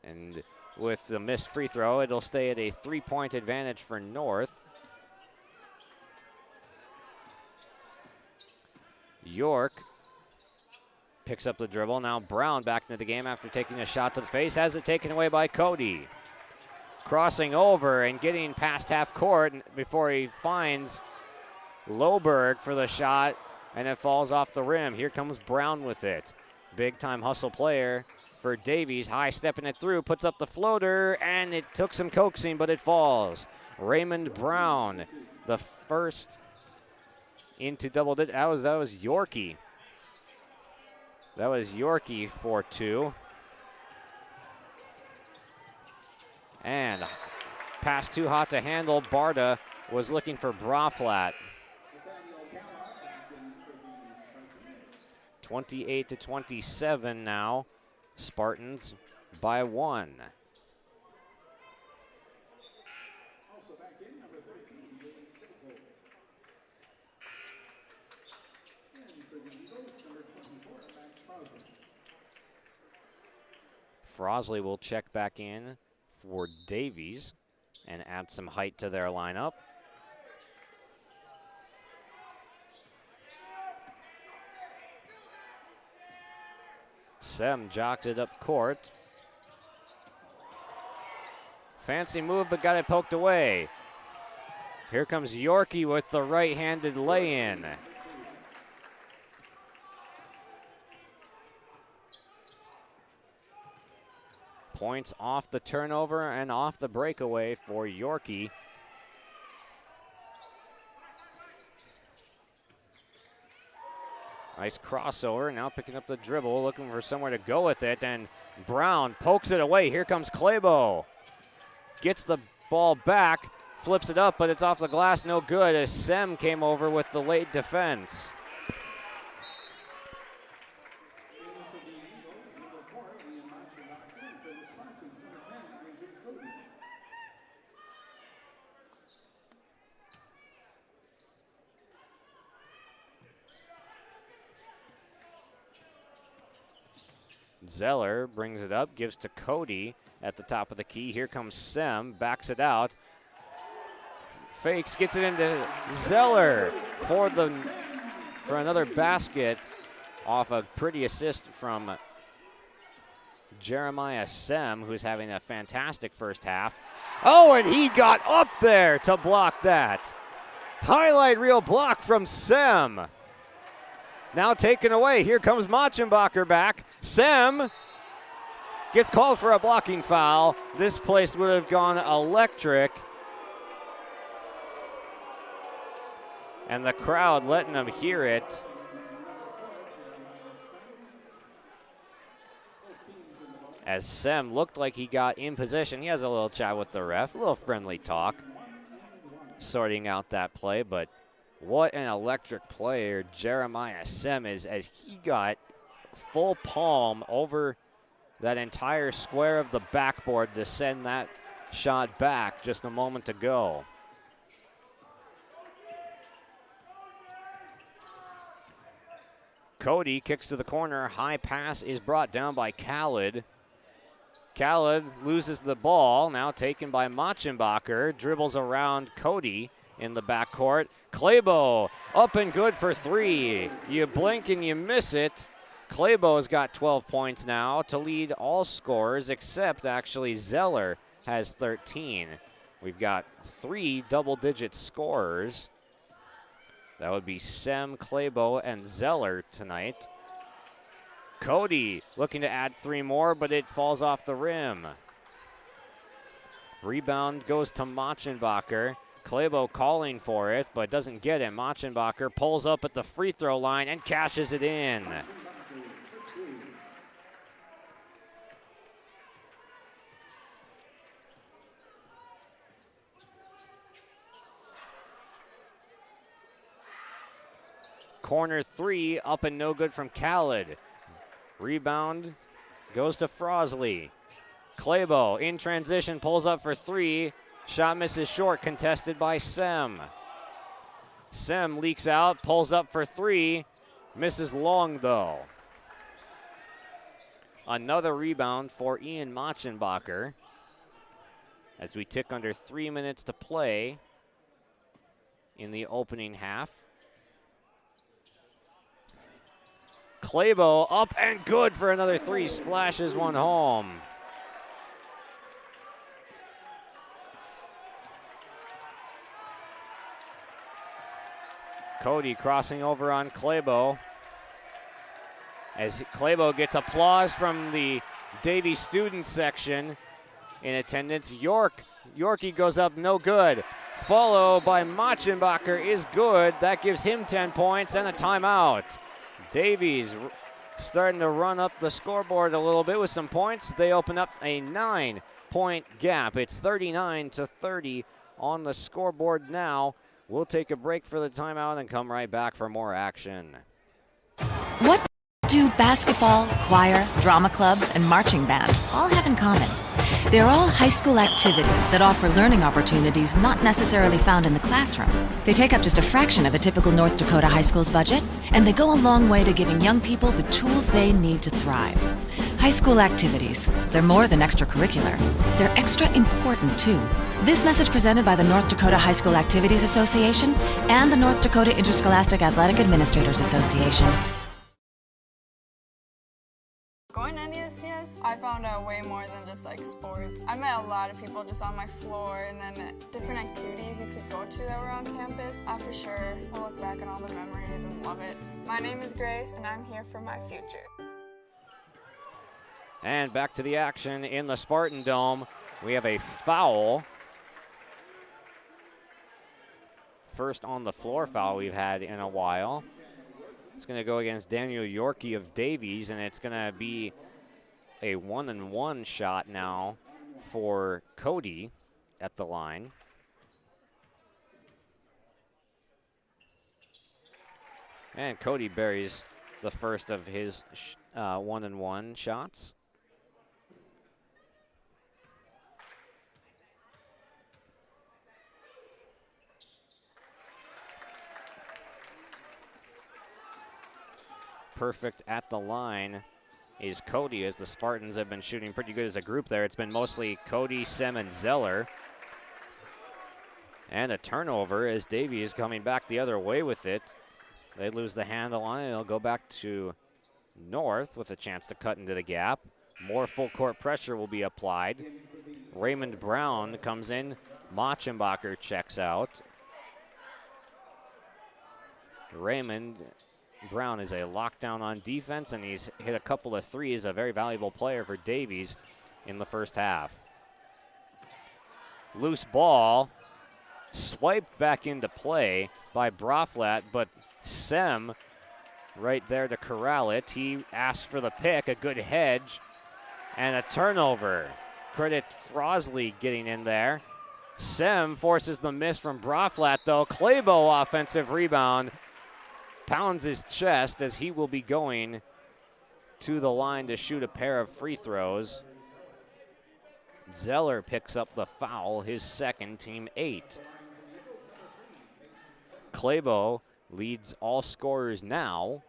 And with the missed free throw, it'll stay at a 3-point advantage for North. York picks up the dribble. Now Brown back into the game after taking a shot to the face. Has it taken away by Cody. Crossing over and getting past half court before he finds Loberg for the shot, and it falls off the rim. Here comes Brown with it. Big time hustle player for Davies. High stepping it through, puts up the floater, and it took some coaxing, but it falls. Raymond Brown, the first into double digits. That was Yorkie. That was Yorkie for two. And pass too hot to handle. Barta was looking for Braflat. 28-27 now. Spartans by one. Frosley will check back in for Davies and add some height to their lineup. Sem jocks it up court. Fancy move, but got it poked away. Here comes Yorkie with the right-handed lay-in. Points off the turnover and off the breakaway for Yorkie. Nice crossover, now picking up the dribble, looking for somewhere to go with it, and Brown pokes it away. Here comes Claybo. Gets the ball back, flips it up, but it's off the glass, no good, as Sem came over with the late defense. Zeller brings it up, gives to Cody at the top of the key. Here comes Sem, backs it out. Fakes, gets it into Zeller for another basket off a pretty assist from Jeremiah Sem, who's having a fantastic first half. Oh, and he got up there to block that. Highlight reel block from Sem. Now taken away. Here comes Machenbacher back. Sem gets called for a blocking foul. This place would have gone electric. And the crowd letting them hear it. As Sem looked like he got in position. He has a little chat with the ref, a little friendly talk, sorting out that play, but what an electric player Jeremiah Sem is, as he got full palm over that entire square of the backboard to send that shot back just a moment ago. Cody kicks to the corner. High pass is brought down by Khaled. Khaled loses the ball, now taken by Machenbacher. Dribbles around Cody in the backcourt. Clabo up and good for three. You blink and you miss it. Clabo's got 12 points now to lead all scorers, except actually Zeller has 13. We've got 3 double-digit scorers. That would be Sem, Clabo, and Zeller tonight. Cody looking to add 3 more, but it falls off the rim. Rebound goes to Machenbacher. Clabo calling for it, but doesn't get it. Machenbacher pulls up at the free throw line and cashes it in. Corner 3, up and no good from Khaled. Rebound goes to Frosley. Clabo in transition, pulls up for 3. Shot misses short, contested by Sem. Sem leaks out, pulls up for 3. Misses long though. Another rebound for Ian Machenbacher as we tick under 3 minutes to play in the opening half. Clabo up and good for another 3. Splashes one home. Cody crossing over on Clabo. As Clabo gets applause from the Davies student section in attendance. Yorkie goes up, no good. Followed by Machenbacher is good. That gives him 10 points and a timeout. Davies starting to run up the scoreboard a little bit with some points. They open up a 9-point gap. It's 39-30 on the scoreboard now. We'll take a break for the timeout and come right back for more action. What do basketball, choir, drama club, and marching band all have in common? They're all high school activities that offer learning opportunities not necessarily found in the classroom. They take up just a fraction of a typical North Dakota high school's budget, and they go a long way to giving young people the tools they need to thrive. High school activities, they're more than extracurricular. They're extra important, too. This message presented by the North Dakota High School Activities Association and the North Dakota Interscholastic Athletic Administrators Association. Going to NESCS, I found out way more than just like sports. I met a lot of people just on my floor, and then different activities you could go to that were on campus. I for sure will look back on all the memories and love it. My name is Grace, and I'm here for my future. And back to the action in the Spartan Dome. We have a foul. First on the floor foul we've had in a while. It's going to go against Daniel Yorkie of Davies, and it's going to be a 1-and-1 shot now for Cody at the line. And Cody buries the first of his 1-and-1 shots. Perfect at the line is Cody, as the Spartans have been shooting pretty good as a group there. It's been mostly Cody, Sem, and Zeller. And a turnover as Davies coming back the other way with it. They lose the handle on it. It'll go back to North with a chance to cut into the gap. More full court pressure will be applied. Raymond Brown comes in. Machenbacher checks out. Raymond Brown is a lockdown on defense, and he's hit a couple of threes, a very valuable player for Davies in the first half. Loose ball, swiped back into play by Braflat, but Sem right there to corral it. He asked for the pick, a good hedge, and a turnover. Credit Frosley getting in there. Sem forces the miss from Braflat, though. Clabo offensive rebound. Pounds his chest as he will be going to the line to shoot a pair of free throws. Zeller picks up the foul, his second, team 8. Clabo leads all scorers now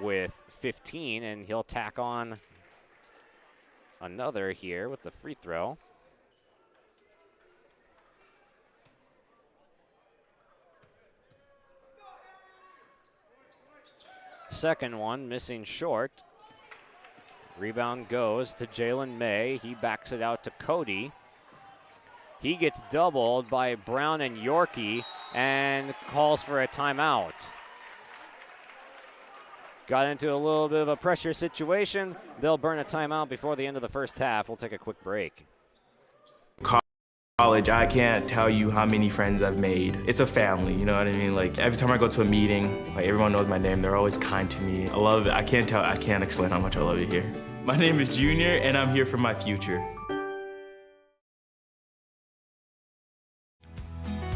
with 15, and he'll tack on another here with the free throw. Second one missing short. Rebound goes to Jalen May. He backs it out to Cody. He gets doubled by Brown and Yorkie and calls for a timeout. Got into a little bit of a pressure situation. They'll burn a timeout before the end of the first half. We'll take a quick break. College, I can't tell you how many friends I've made. It's a family, you know what I mean? Like every time I go to a meeting, like everyone knows my name. They're always kind to me. I love it. I can't explain how much I love it here. My name is Junior, and I'm here for my future.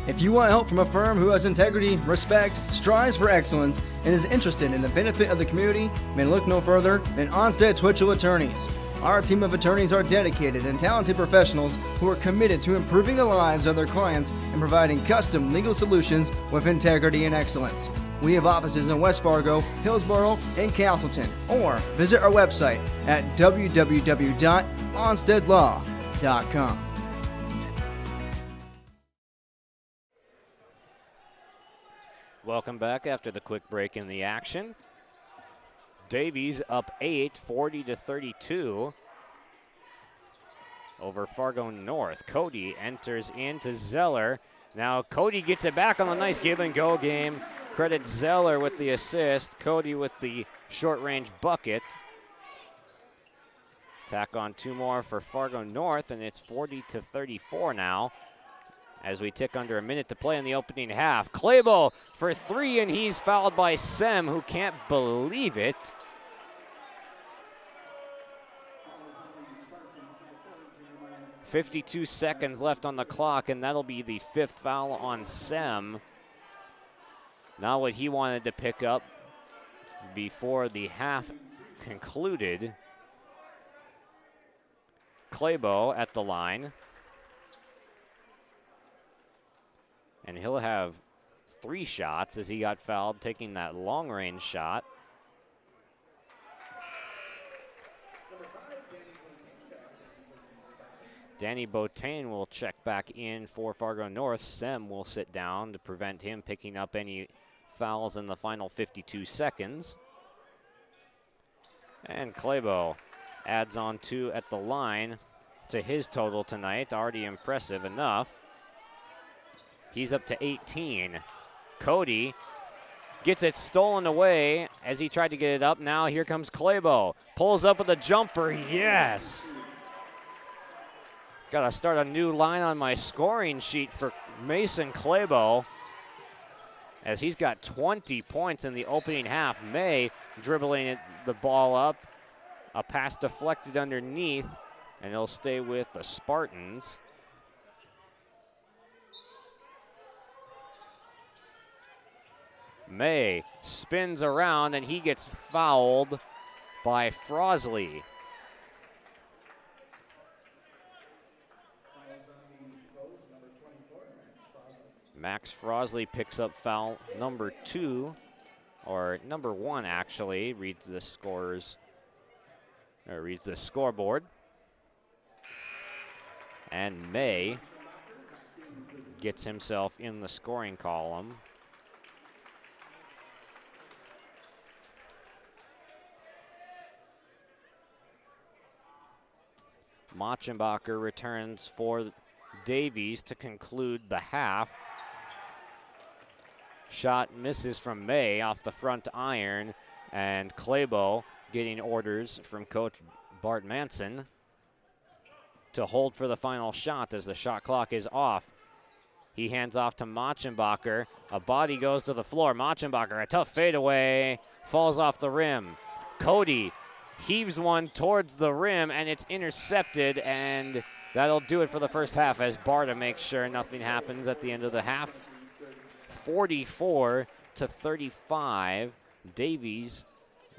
If you want help from a firm who has integrity, respect, strives for excellence, and is interested in the benefit of the community, then look no further than Onstead Twitchell Attorneys. Our team of attorneys are dedicated and talented professionals who are committed to improving the lives of their clients and providing custom legal solutions with integrity and excellence. We have offices in West Fargo, Hillsborough, and Castleton, or visit our website at www.onsteadlaw.com. Welcome back after the quick break in the action. Davies up 8, 40-32 over Fargo North. Cody enters into Zeller. Now Cody gets it back on a nice give and go game. Credit Zeller with the assist. Cody with the short range bucket. Tack on 2 more for Fargo North, and it's 40-34 now, as we tick under a minute to play in the opening half. Clabo for 3, and he's fouled by Sem, who can't believe it. .52 seconds left on the clock, and that'll be the 5th foul on Sem. Not what he wanted to pick up before the half concluded. Clabo at the line. And he'll have 3 shots as he got fouled taking that long-range shot. Danny Botain will check back in for Fargo North. Sem will sit down to prevent him picking up any fouls in the final 52 seconds. And Clabo adds on 2 at the line to his total tonight. Already impressive enough. He's up to 18. Cody gets it stolen away as he tried to get it up. Now here comes Clabo. Pulls up with a jumper. Yes. Got to start a new line on my scoring sheet for Mason Clabo, as he's got 20 points in the opening half. May dribbling the ball up. A pass deflected underneath, and he'll stay with the Spartans. May spins around, and he gets fouled by Frosley. Max Frosley picks up foul number 2, or number 1 actually, reads the scoreboard. And May gets himself in the scoring column. Machenbacher returns for Davies to conclude the half. Shot misses from May off the front iron, and Clabo getting orders from Coach Bart Manson to hold for the final shot as the shot clock is off. He hands off to Machenbacher. A body goes to the floor. Machenbacher, a tough fadeaway, falls off the rim. Cody heaves one towards the rim, and it's intercepted, and that'll do it for the first half as Barta makes sure nothing happens at the end of the half. 44-35. Davies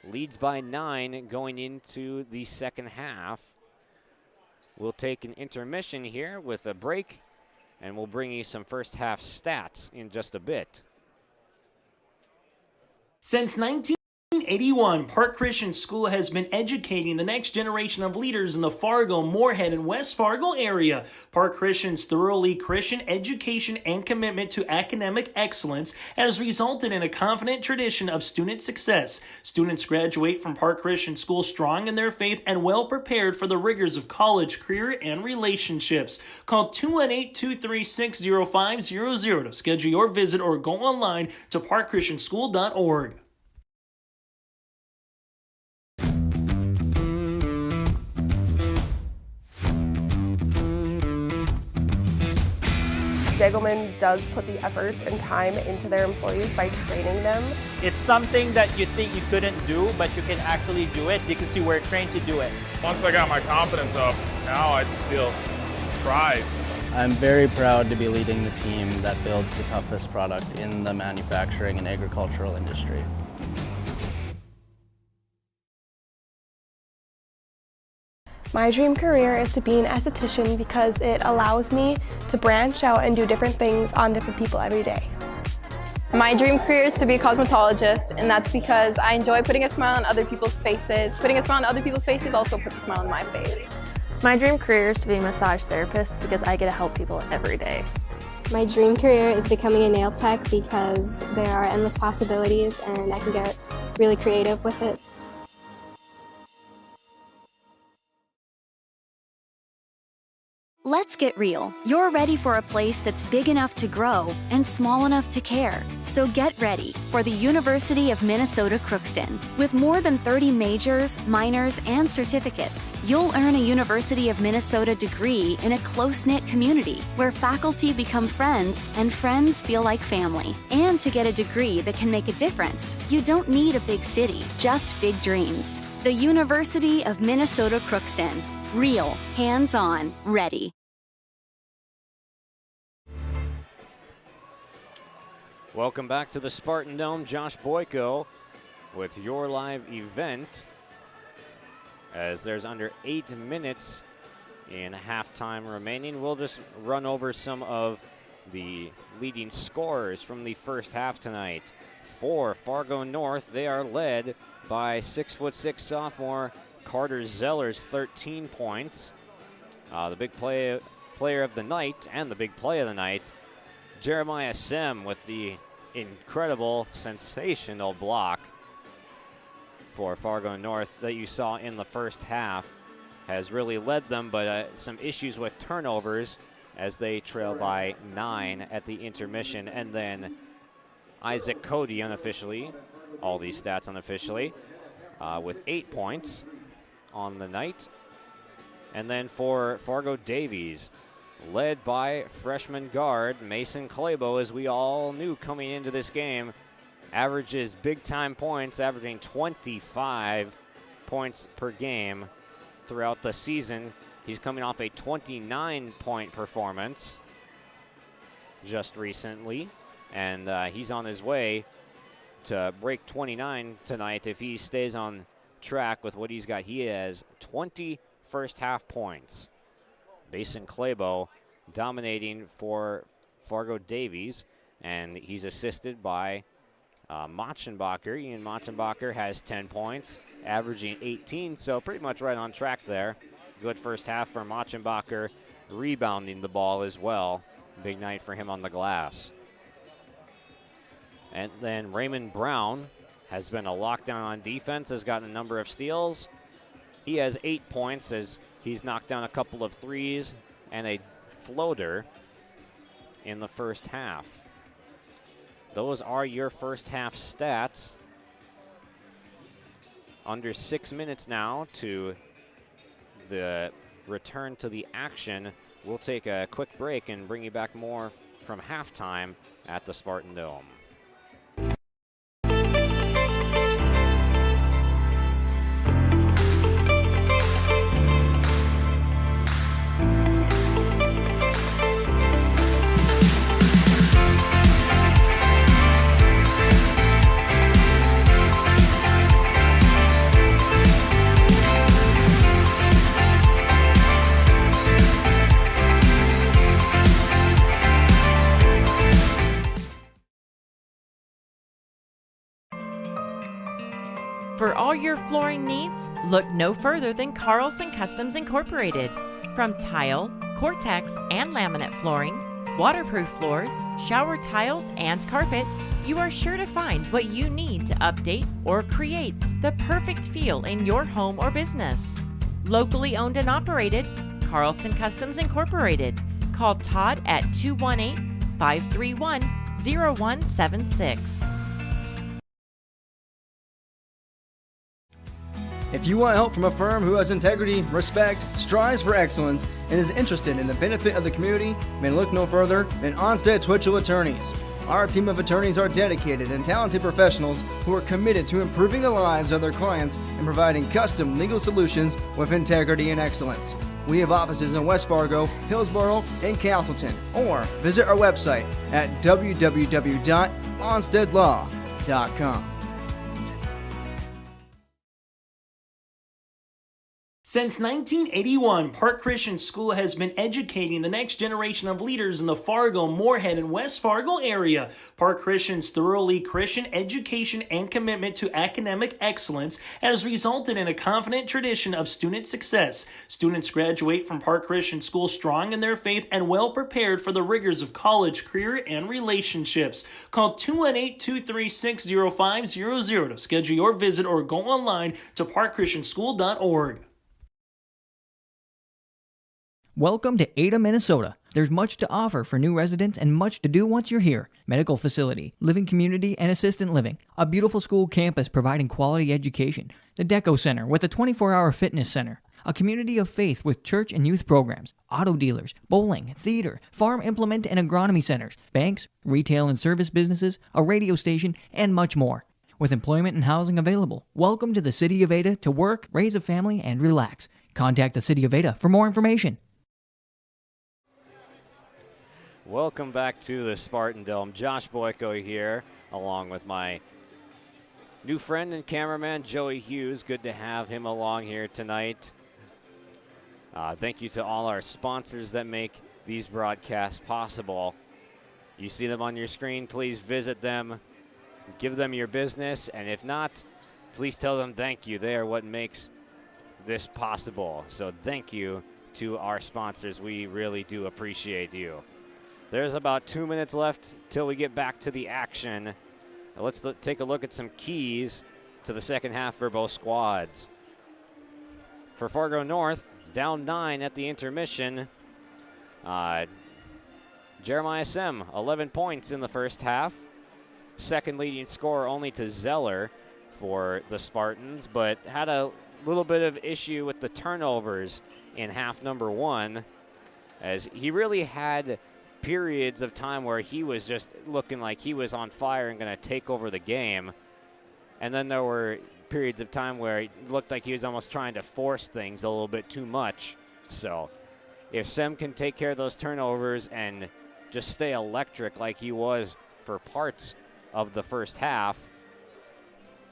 leads by 9 going into the second half. We'll take an intermission here with a break, and we'll bring you some first half stats in just a bit. Since 1981, Park Christian School has been educating the next generation of leaders in the Fargo, Moorhead, and West Fargo area. Park Christian's thoroughly Christian education and commitment to academic excellence has resulted in a confident tradition of student success. Students graduate from Park Christian School strong in their faith and well prepared for the rigors of college, career, and relationships. Call 218-236-0500 to schedule your visit or go online to parkchristianschool.org. Degelman does put the effort and time into their employees by training them. It's something that you think you couldn't do, but you can actually do it because you were trained to do it. Once I got my confidence up, now I just feel pride. I'm very proud to be leading the team that builds the toughest product in the manufacturing and agricultural industry. My dream career is to be an esthetician because it allows me to branch out and do different things on different people every day. My dream career is to be a cosmetologist, and that's because I enjoy putting a smile on other people's faces. Putting a smile on other people's faces also puts a smile on my face. My dream career is to be a massage therapist because I get to help people every day. My dream career is becoming a nail tech because there are endless possibilities and I can get really creative with it. Let's get real. You're ready for a place that's big enough to grow and small enough to care. So get ready for the University of Minnesota Crookston. With more than 30 majors, minors, and certificates, you'll earn a University of Minnesota degree in a close-knit community where faculty become friends and friends feel like family. And to get a degree that can make a difference, you don't need a big city, just big dreams. The University of Minnesota Crookston. Real, hands-on, ready. Welcome back to the Spartan Dome. Josh Boyko with your live event, as there's under 8 minutes in halftime remaining. We'll just run over some of the leading scorers from the first half tonight. For Fargo North, they are led by 6'6" sophomore Carter Zellers, 13 points. The big player of the night and the big play of the night, Jeremiah Sim, with the incredible, sensational block for Fargo North that you saw in the first half, has really led them, but some issues with turnovers as they trail by 9 at the intermission. And then Isaac Cody unofficially, all these stats unofficially, with 8 points on the night. And then for Fargo Davies, led by freshman guard Mason Clabo, as we all knew coming into this game, averages big-time points, averaging 25 points per game throughout the season. He's coming off a 29-point performance just recently, and he's on his way to break 29 tonight if he stays on track with what he's got. He has 20 first-half points. Mason Clabo dominating for Fargo Davies, and he's assisted by Machenbacher. Ian Machenbacher has 10 points, averaging 18, so pretty much right on track there. Good first half for Machenbacher, rebounding the ball as well. Big night for him on the glass. And then Raymond Brown has been a lockdown on defense, has gotten a number of steals. He has 8 points as he's knocked down a couple of threes and a floater in the first half. Those are your first half stats. Under 6 minutes now to the return to the action. We'll take a quick break and bring you back more from halftime at the Spartan Dome. For all your flooring needs, look no further than Carlson Customs Incorporated. From tile, Cortex, and laminate flooring, waterproof floors, shower tiles, and carpet, you are sure to find what you need to update or create the perfect feel in your home or business. Locally owned and operated, Carlson Customs Incorporated. Call Todd at 218-531-0176. If you want help from a firm who has integrity, respect, strives for excellence, and is interested in the benefit of the community, then look no further than Onstead Twitchell Attorneys. Our team of attorneys are dedicated and talented professionals who are committed to improving the lives of their clients and providing custom legal solutions with integrity and excellence. We have offices in West Fargo, Hillsborough, and Castleton, or visit our website at www.onsteadlaw.com. Since 1981, Park Christian School has been educating the next generation of leaders in the Fargo, Moorhead, and West Fargo area. Park Christian's thoroughly Christian education and commitment to academic excellence has resulted in a confident tradition of student success. Students graduate from Park Christian School strong in their faith and well prepared for the rigors of college, career, and relationships. Call 218-236-0500 to schedule your visit or go online to parkchristianschool.org. Welcome to Ada, Minnesota. There's much to offer for new residents and much to do once you're here. Medical facility, living community, and assistant living. A beautiful school campus providing quality education. The Deco Center with a 24-hour fitness center. A community of faith with church and youth programs. Auto dealers, bowling, theater, farm implement and agronomy centers. Banks, retail and service businesses, a radio station, and much more. With employment and housing available. Welcome to the City of Ada to work, raise a family, and relax. Contact the City of Ada for more information. Welcome back to the Spartan Dome. Josh Boyko here, along with my new friend and cameraman, Joey Hughes. Good to have him along here tonight. Thank you to all our sponsors that make these broadcasts possible. You see them on your screen. Please visit them, give them your business, and if not, please tell them thank you. They are what makes this possible. So thank you to our sponsors. We really do appreciate you. There's about 2 minutes left till we get back to the action. Now let's take a look at some keys to the second half for both squads. For Fargo North, down 9 at the intermission. Jeremiah Sem, 11 points in the first half. Second leading scorer only to Zeller for the Spartans, but had a little bit of issue with the turnovers in half number 1, as he really had periods of time where he was just looking like he was on fire and going to take over the game. And then there were periods of time where it looked like he was almost trying to force things a little bit too much. So if Sem can take care of those turnovers and just stay electric like he was for parts of the first half,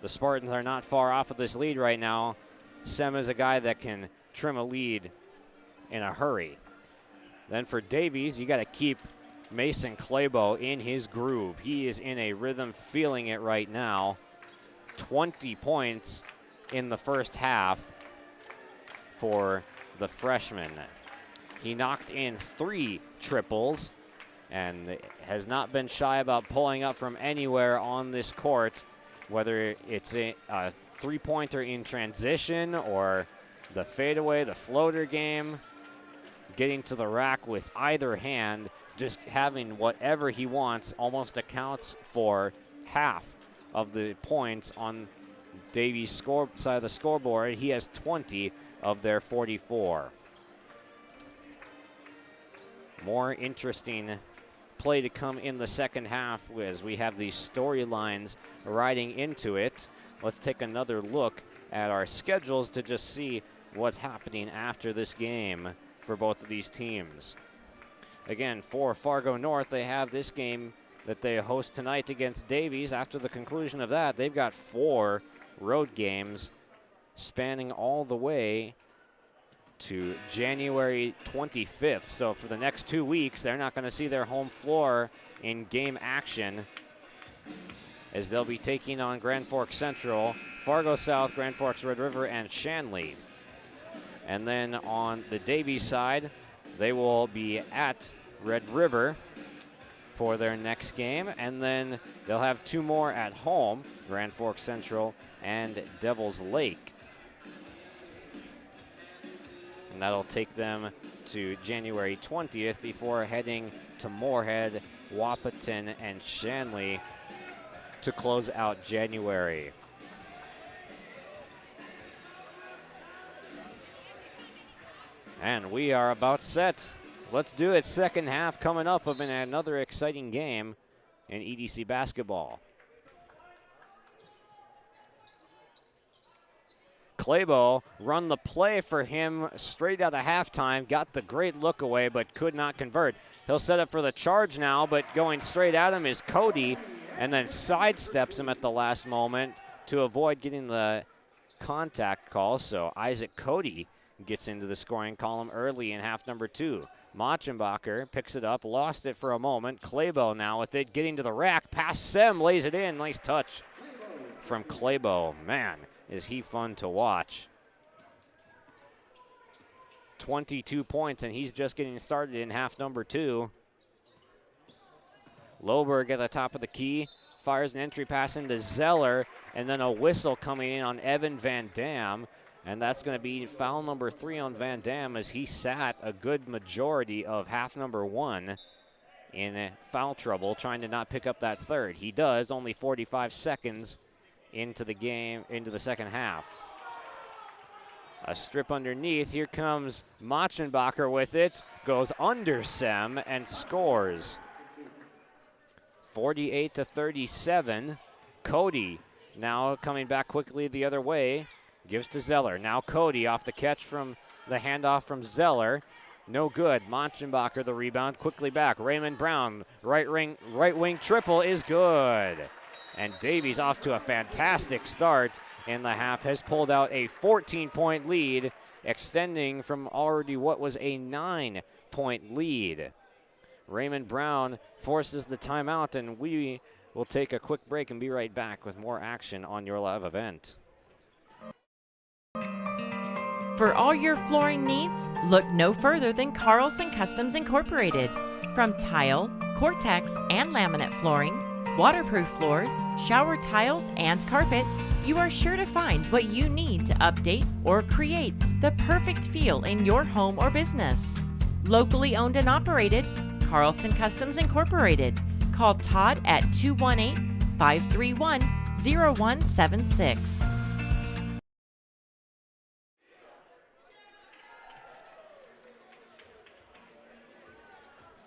the Spartans are not far off of this lead right now. Sem is a guy that can trim a lead in a hurry. Then for Davies, you got to keep Mason Claybo in his groove. He is in a rhythm, feeling it right now. 20 points in the first half for the freshman. He knocked in 3 triples and has not been shy about pulling up from anywhere on this court, whether it's a three-pointer in transition or the fadeaway, the floater game. Getting to the rack with either hand, just having whatever he wants, almost accounts for half of the points on Davies' side of the scoreboard. He has 20 of their 44. More interesting play to come in the second half as we have these storylines riding into it. Let's take another look at our schedules to just see what's happening after this game for both of these teams. Again, for Fargo North, they have this game that they host tonight against Davies. After the conclusion of that, they've got 4 road games spanning all the way to January 25th. So for the next 2 weeks, they're not going to see their home floor in game action. as they'll be taking on Grand Forks Central, Fargo South, Grand Forks Red River, and Shanley. And then on the Davies side, they will be at Red River for their next game, and then they'll have 2 more at home, Grand Forks Central and Devil's Lake. And that'll take them to January 20th before heading to Moorhead, Wahpeton, and Shanley to close out January. And we are about set. Let's do it. Second half coming up of another exciting game in EDC basketball. Claybo run the play for him straight out of halftime. Got the great look away, but could not convert. He'll set up for the charge now, but going straight at him is Cody, and then sidesteps him at the last moment to avoid getting the contact call. So Isaac Cody gets into the scoring column early in half number 2. Machenbacher picks it up, lost it for a moment. Claybo now with it, getting to the rack. Pass Sem, lays it in. Nice touch from Claybo. Man, is he fun to watch. 22 points, and he's just getting started in half number 2. Loberg at the top of the key, fires an entry pass into Zeller, and then a whistle coming in on Evan Van Dam. And that's going to be foul number 3 on Van Dam, as he sat a good majority of half number 1 in foul trouble, trying to not pick up that third. He does, only 45 seconds into the game, into the second half. A strip underneath. Here comes Machenbacher with it. Goes under Sem and scores. 48-37. Cody now coming back quickly the other way. Gives to Zeller. Now Cody off the catch from the handoff from Zeller. No good. Machenbacher the rebound. Quickly back. Raymond Brown. Right wing triple is good. And Davies off to a fantastic start in the half. Has pulled out a 14-point lead, extending from already what was a 9-point lead. Raymond Brown forces the timeout, and we will take a quick break and be right back with more action on your live event. For all your flooring needs, look no further than Carlson Customs Incorporated. From tile, Cortex, and laminate flooring, waterproof floors, shower tiles, and carpet, you are sure to find what you need to update or create the perfect feel in your home or business. Locally owned and operated, Carlson Customs Incorporated. Call Todd at 218-531-0176.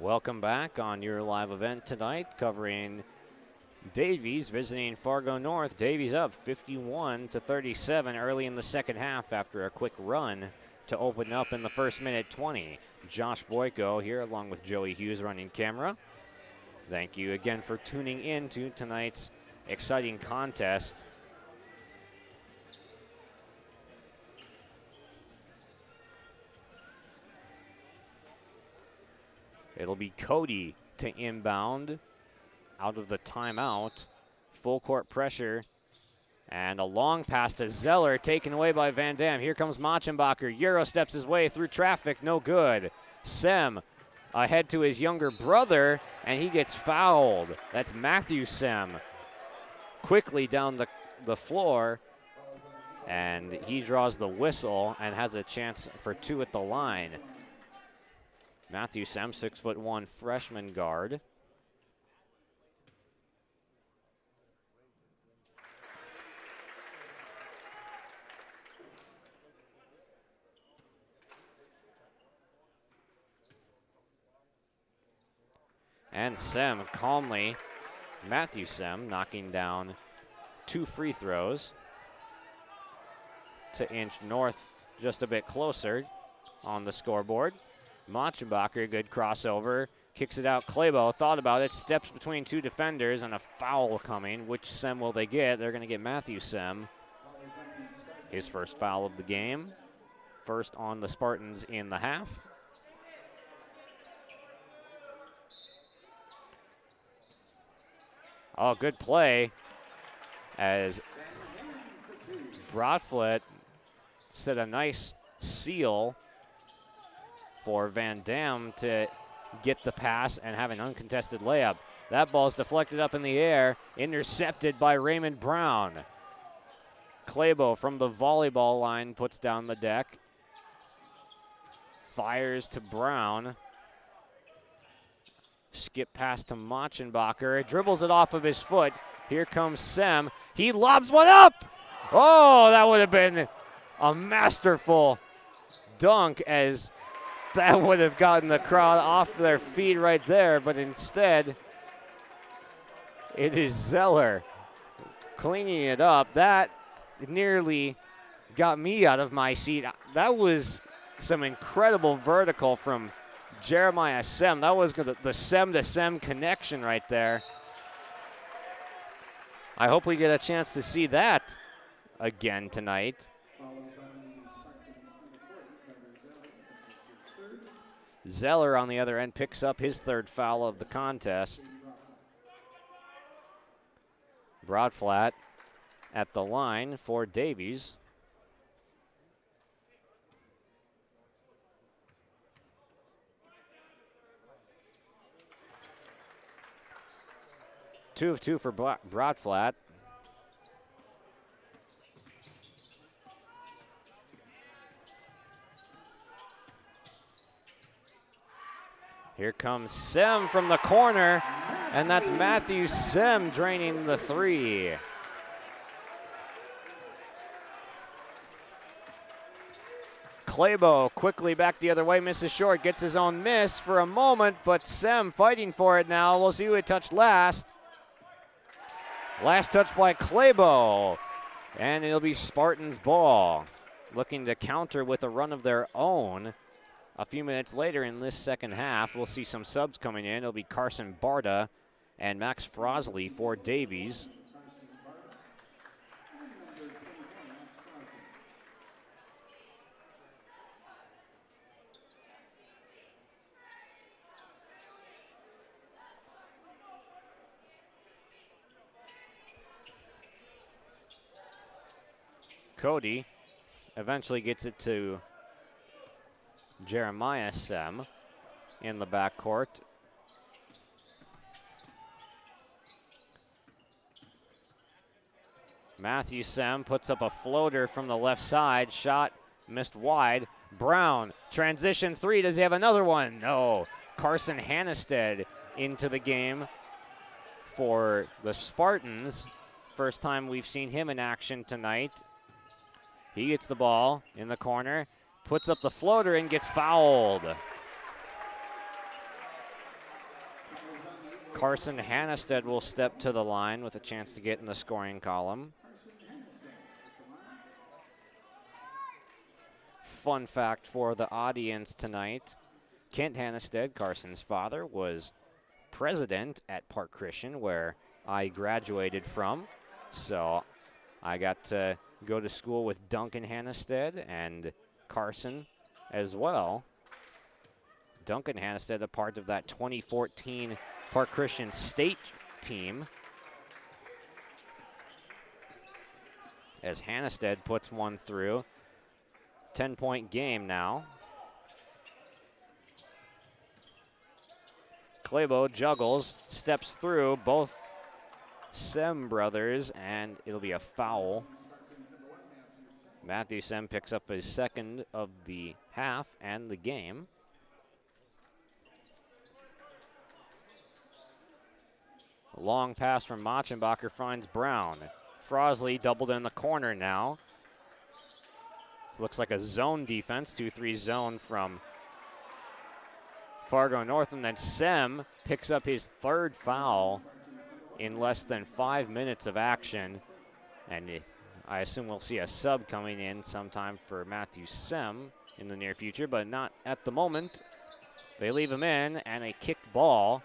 Welcome back on your live event tonight, covering Davies visiting Fargo North. Davies up 51-37 early in the second half after a quick run to open up in the first minute 20. Josh Boyko here along with Joey Hughes running camera. Thank you again for tuning in to tonight's exciting contest. It'll be Cody to inbound out of the timeout. Full court pressure. And a long pass to Zeller, taken away by Van Dam. Here comes Machenbacher. Euro steps his way through traffic, no good. Sem ahead to his younger brother, and he gets fouled. That's Matthew Sem. Quickly down the floor, and he draws the whistle and has a chance for 2 at the line. Matthew Sem, 6'1" freshman guard. And Sem calmly, Matthew Sem knocking down 2 free throws to inch North just a bit closer on the scoreboard. Machenbacher, good crossover, kicks it out. Claybo thought about it, steps between 2 defenders, and a foul coming. Which Sem will they get? They're going to get Matthew Sem. His first foul of the game. First on the Spartans in the half. Oh, good play. as Broadfoot set a nice seal for Van Dam to get the pass and have an uncontested layup. That ball is deflected up in the air, intercepted by Raymond Brown. Claybo from the volleyball line puts down the deck. Fires to Brown. Skip pass to Machenbacher. Dribbles it off of his foot. Here comes Sem. He lobs one up. Oh, that would have been a masterful dunk, as that would have gotten the crowd off their feet right there. But instead, it is Zeller cleaning it up. That nearly got me out of my seat. That was some incredible vertical from Jeremiah Sem. That was the Sem to Sem connection right there. I hope we get a chance to see that again tonight. Zeller on the other end picks up his third foul of the contest. Broadflat at the line for Davies. Two of two for Broadflat. Here comes Sem from the corner, and that's Matthew Sem draining the three. Claybo quickly back the other way, misses short, gets his own miss for a moment, but Sem fighting for it now. We'll see who it touched last. Last touch by Claybo, and it'll be Spartans' ball. Looking to counter with a run of their own. A few minutes later in this second half, we'll see some subs coming in. It'll be Carson Barta and Max Frosley for Davies. Cody eventually gets it to Jeremiah Sem in the backcourt. Matthew Sem puts up a floater from the left side. Shot missed wide. Brown, transition three. Does he have another one? No. Carson Hannestead into the game for the Spartans. First time we've seen him in action tonight. He gets the ball in the corner, puts up the floater and gets fouled. Carson Hannestead will step to the line with a chance to get in the scoring column. Fun fact for the audience tonight, Kent Hannestead, Carson's father, was president at Park Christian, where I graduated from. So I got to go to school with Duncan Hannestead and Carson as well. Duncan Hannestead, a part of that 2014 Park Christian state team. As Hannestead puts one through. 10-point game now. Claybo juggles, steps through both Sem brothers, and it'll be a foul. Matthew Sem picks up his second of the half and the game. A long pass from Machenbacher finds Brown. Frosley doubled in the corner now. This looks like a zone defense, 2-3 zone from Fargo North, and then Sem picks up his third foul in less than 5 minutes of action, and I assume we'll see a sub coming in sometime for Matthew Sem in the near future, but not at the moment. They leave him in, and a kicked ball.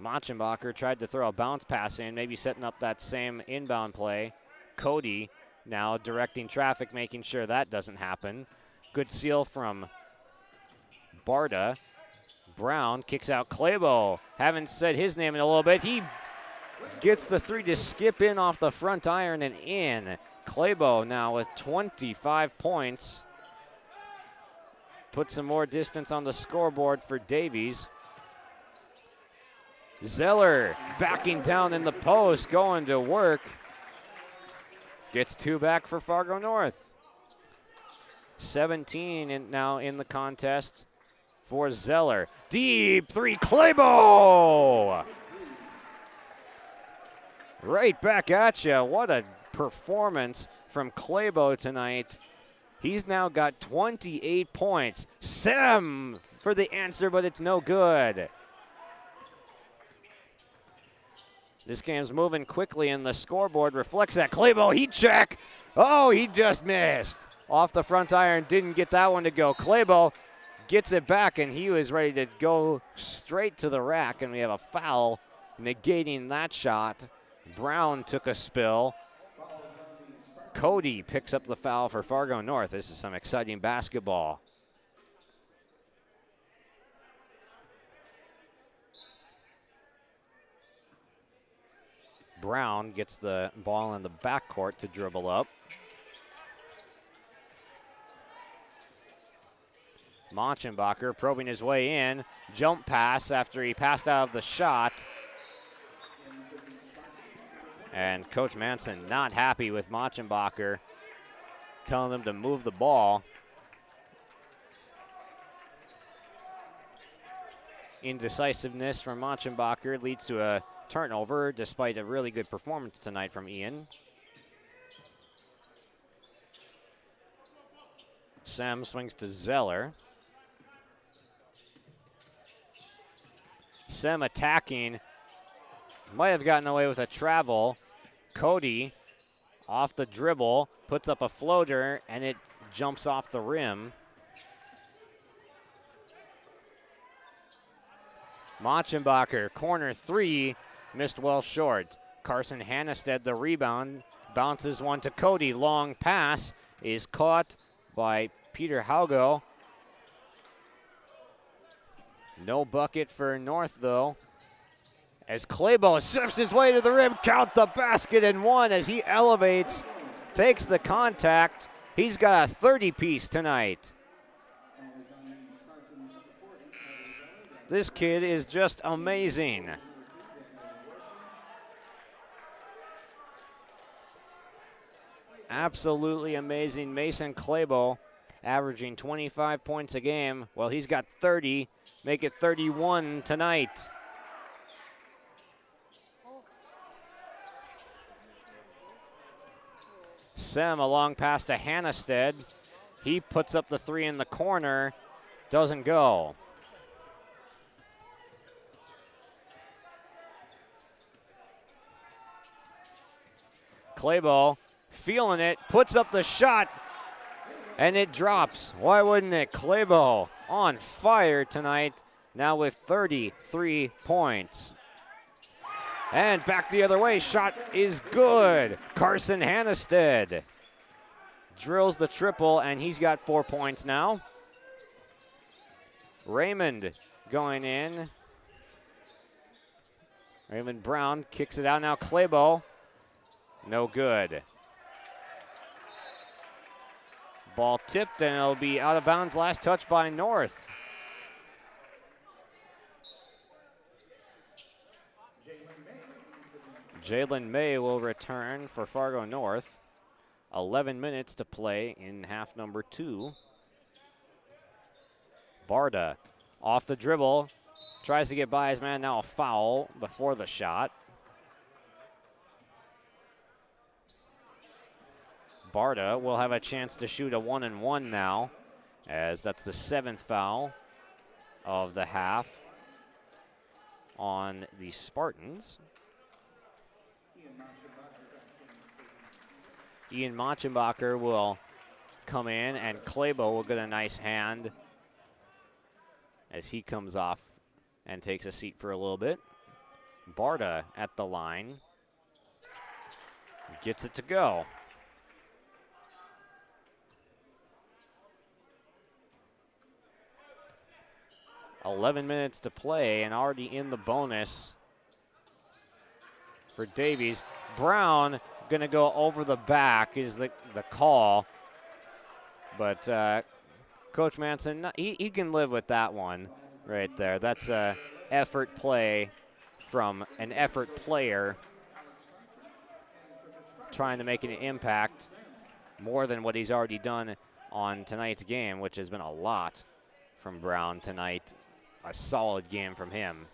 Machenbacher tried to throw a bounce pass in, maybe setting up that same inbound play. Cody now directing traffic, making sure that doesn't happen. Good seal from Barta. Brown kicks out Claybo. Haven't said his name in a little bit. He Gets the three to skip in off the front iron and in. Claybo now with 25 points. Put some more distance on the scoreboard for Davies. Zeller backing down in the post, going to work. Gets two back for Fargo North. 17 now in the contest for Zeller. Deep three, Claybo! Right back at you. What a performance from Claybo tonight. He's now got 28 points. Sem for the answer, but it's no good. This game's moving quickly, and the scoreboard reflects that. Claybo, heat check. Oh, he just missed. Off the front iron, didn't get that one to go. Claybo gets it back, and he was ready to go straight to the rack, and we have a foul negating that shot. Brown took a spill. Cody picks up the foul for Fargo North. This is some exciting basketball. Brown gets the ball in the backcourt to dribble up. Monchenbacher probing his way in. Jump pass after he passed out of the shot. And Coach Manson not happy with Monchenbacher, telling them to move the ball. Indecisiveness from Monchenbacher leads to a turnover despite a really good performance tonight from Ian. Sam swings to Zeller. Sem attacking. Might have gotten away with a travel. Cody off the dribble, puts up a floater, and it jumps off the rim. Monchenbacher, corner three, missed well short. Carson Hannestead, the rebound, bounces one to Cody. Long pass is caught by Peter Haugo. No bucket for North, though. As Claybo sips his way to the rim, count the basket and one as he elevates, takes the contact. He's got a 30-piece tonight. This kid is just amazing. Absolutely amazing. Mason Claybo averaging 25 points a game. Well, he's got 30, make it 31 tonight. Sem, a long pass to Hannestead. He puts up the three in the corner, doesn't go. Claybo feeling it, puts up the shot, and it drops. Why wouldn't it? Claybo on fire tonight, now with 33 points. And back the other way, shot is good. Carson Hannestead drills the triple, and he's got 4 points now. Raymond going in. Raymond Brown kicks it out now. Claybo, no good. Ball tipped, and it'll be out of bounds. Last touch by North. Jalen May will return for Fargo North. 11 minutes to play in half number 2. Barda off the dribble, tries to get by his man, now a foul before the shot. Barda will have a chance to shoot a 1-and-1 now, as that's the 7th foul of the half on the Spartans. Ian Monchenbacher will come in, and Claybo will get a nice hand as he comes off and takes a seat for a little bit. Barda at the line. Gets it to go. .11 minutes to play, and already in the bonus for Davies. Brown going to go over the back is the call. But Coach Manson, he can live with that one right there. That's a effort play from an effort player trying to make an impact more than what he's already done on tonight's game, which has been a lot from Brown tonight. A solid game from him.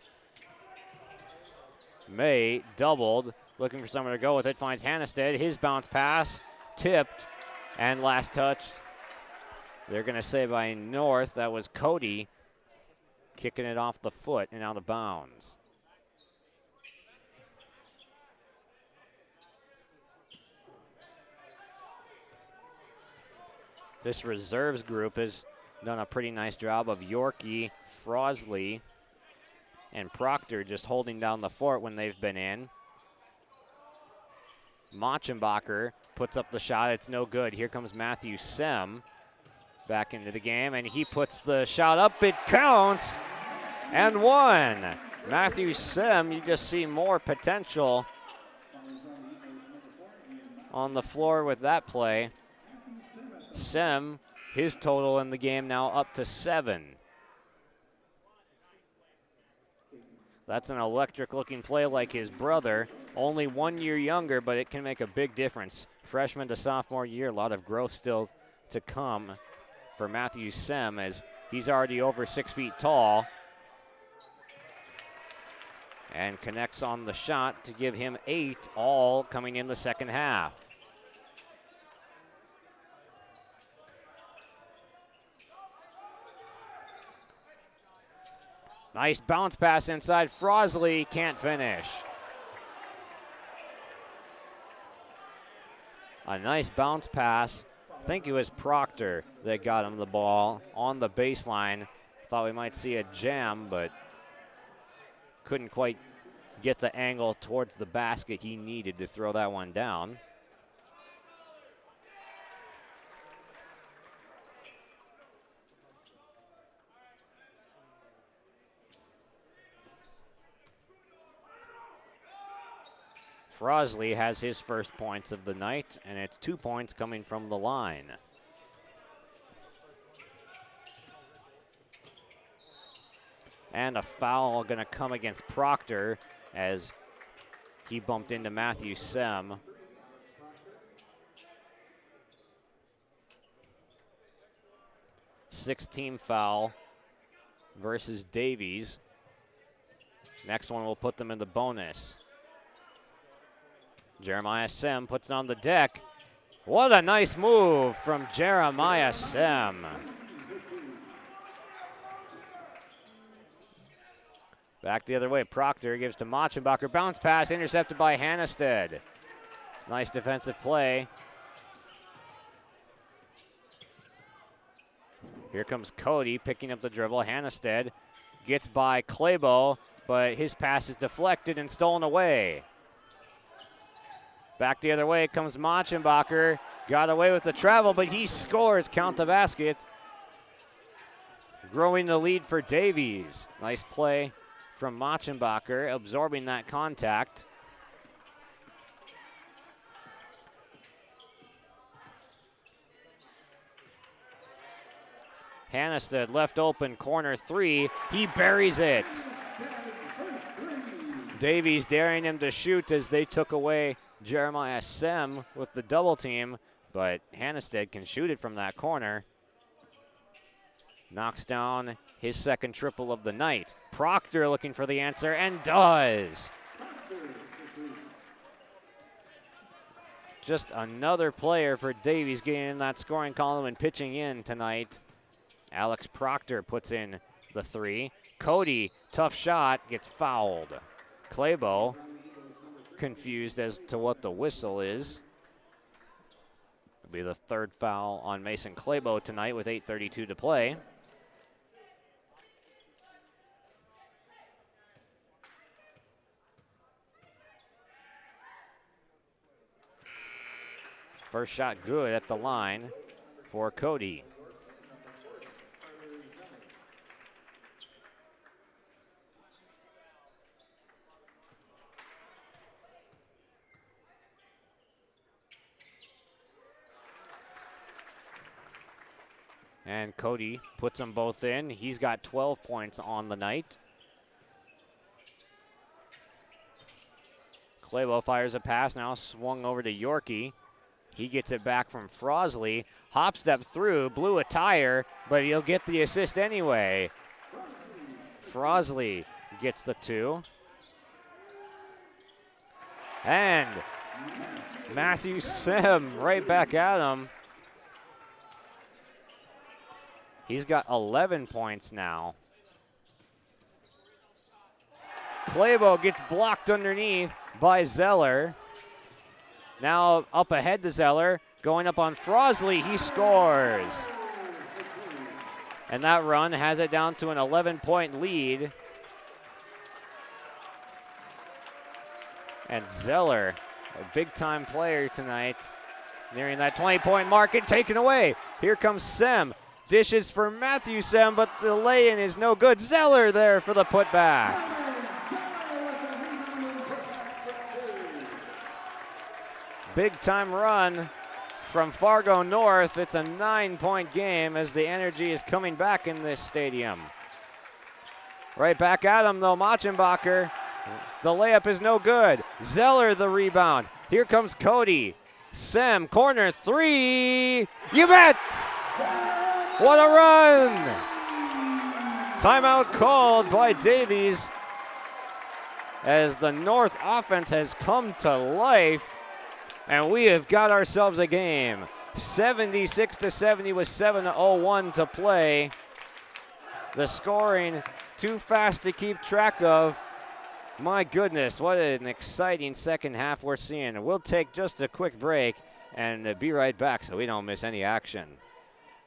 May doubled, looking for someone to go with it, finds Hannestead. His bounce pass, tipped, and last touch. They're going to say by North, that was Cody kicking it off the foot and out of bounds. This reserves group has done a pretty nice job of Yorkie, Frosley, and Proctor just holding down the fort when they've been in. Machenbacher puts up the shot. It's no good. Here comes Matthew Sem back into the game, and he puts the shot up. It counts, and one. Matthew Sem, you just see more potential on the floor with that play. Sem, his total in the game now up to 7. That's an electric-looking play like his brother. Only 1 year younger, but it can make a big difference. Freshman to sophomore year, a lot of growth still to come for Matthew Sem as he's already over 6 feet tall. And connects on the shot to give him 8, all coming in the second half. Nice bounce pass inside. Frosley can't finish. A nice bounce pass. I think it was Proctor that got him the ball on the baseline. Thought we might see a jam, but couldn't quite get the angle towards the basket he needed to throw that one down. Frosley has his first points of the night, and it's 2 points coming from the line. And a foul going to come against Proctor as he bumped into Matthew Sem. Six-team foul versus Davies. Next one will put them in the bonus. Jeremiah Sem puts it on the deck. What a nice move from Jeremiah Sem. Back the other way, Proctor gives to Machenbacher. Bounce pass intercepted by Hannestead. Nice defensive play. Here comes Cody picking up the dribble. Hannestead gets by Claybo, but his pass is deflected and stolen away. Back the other way comes Machenbacher. Got away with the travel, but he scores. Count the basket. Growing the lead for Davies. Nice play from Machenbacher, absorbing that contact. Hannestead left open, corner 3. He buries it. Davies daring him to shoot as they took away Jeremiah Sem with the double team, but Hannestead can shoot it from that corner. Knocks down his second triple of the night. Proctor looking for the answer and does. Just another player for Davies getting in that scoring column and pitching in tonight. Alex Proctor puts in the 3. Cody, tough shot, gets fouled. Claybo confused as to what the whistle is. It'll be the third foul on Mason Claybo tonight with 8:32 to play. First shot good at the line for Cody. And Cody puts them both in. He's got 12 points on the night. Claybo fires a pass, now swung over to Yorkie. He gets it back from Frosley. Hop step through, blew a tire, but he'll get the assist anyway. Frosley gets the 2. And Matthew Sim right back at him. He's got 11 points now. Claybo gets blocked underneath by Zeller. Now up ahead to Zeller, going up on Frosley, he scores. And that run has it down to an 11-point lead. And Zeller, a big-time player tonight, nearing that 20-point mark and taken away. Here comes Sem. Dishes for Matthew Sem, but the lay-in is no good. Zeller there for the putback. Big-time run from Fargo North. It's a 9-point game as the energy is coming back in this stadium. Right back at him, though, Machenbacher. The layup is no good. Zeller the rebound. Here comes Cody. Sem, corner 3. You bet! What a run! Timeout called by Davies as the North offense has come to life, and we have got ourselves a game. 76-70 with 7:01 to play. The scoring too fast to keep track of. My goodness, what an exciting second half we're seeing. We'll take just a quick break and be right back so we don't miss any action.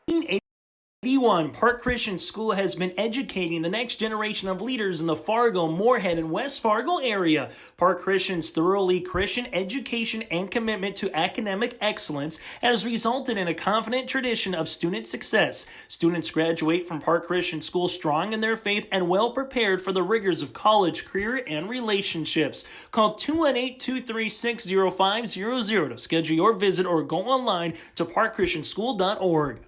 1981, Park Christian School has been educating the next generation of leaders in the Fargo, Moorhead, and West Fargo area. Park Christian's thoroughly Christian education and commitment to academic excellence has resulted in a confident tradition of student success. Students graduate from Park Christian School strong in their faith and well prepared for the rigors of college, career, and relationships. Call 218-236-0500 to schedule your visit or go online to parkchristianschool.org.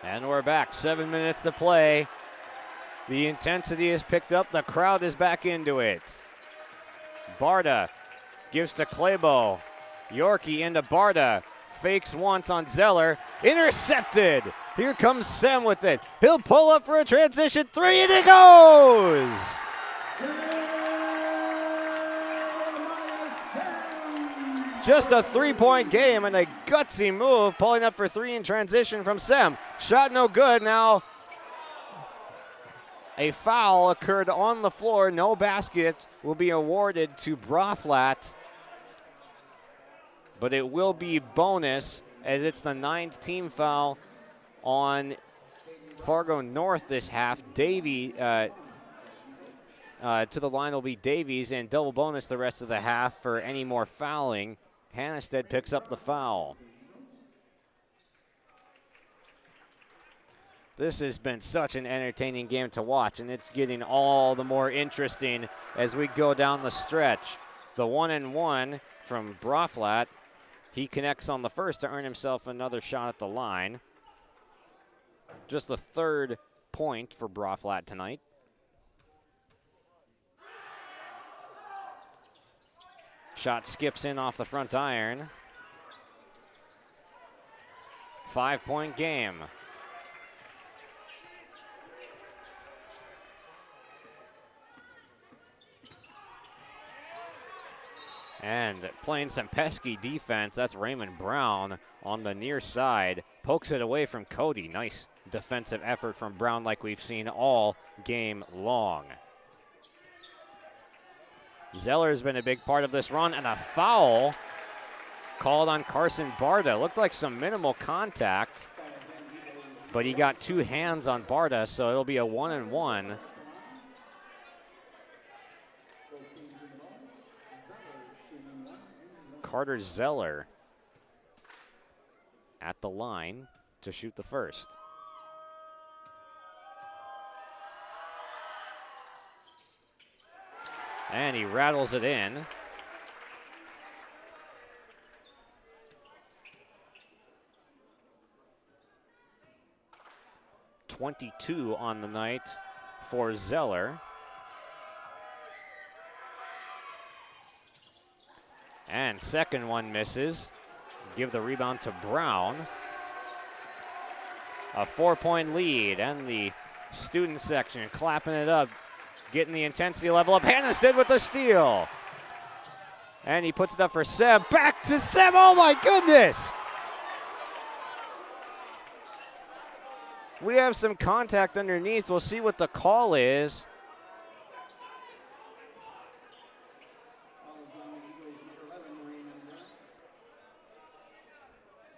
And we're back, 7 minutes to play. The intensity is picked up, the crowd is back into it. Barda gives to Claybo. Yorkie into Barda, fakes once on Zeller, intercepted. Here comes Sem with it. He'll pull up for a transition 3 and it goes! Just a 3-point game and a gutsy move, pulling up for 3 in transition from Sem. Shot no good. Now a foul occurred on the floor. No basket will be awarded to Braflat, but it will be bonus as it's the 9th team foul on Fargo North this half. Davies to the line will be Davies, and double bonus the rest of the half for any more fouling. Hannestead picks up the foul. This has been such an entertaining game to watch, and it's getting all the more interesting as we go down the stretch. The 1-and-1 from Braflat. He connects on the first to earn himself another shot at the line. Just the 3rd point for Braflat tonight. Shot skips in off the front iron. 5-point game. And playing some pesky defense, that's Raymond Brown on the near side. Pokes it away from Cody. Nice defensive effort from Brown like we've seen all game long. Zeller has been a big part of this run, and a foul called on Carson Barda. Looked like some minimal contact, but he got 2 hands on Barda, so it'll be a 1-and-1. Carter Zeller at the line to shoot the first. And he rattles it in. 22 on the night for Zeller. And second one misses. Give the rebound to Brown. A 4-point lead, and the student section clapping it up, getting the intensity level up. Hannistad with the steal. And he puts it up for Seb. Back to Seb. Oh my goodness! We have some contact underneath. We'll see what the call is.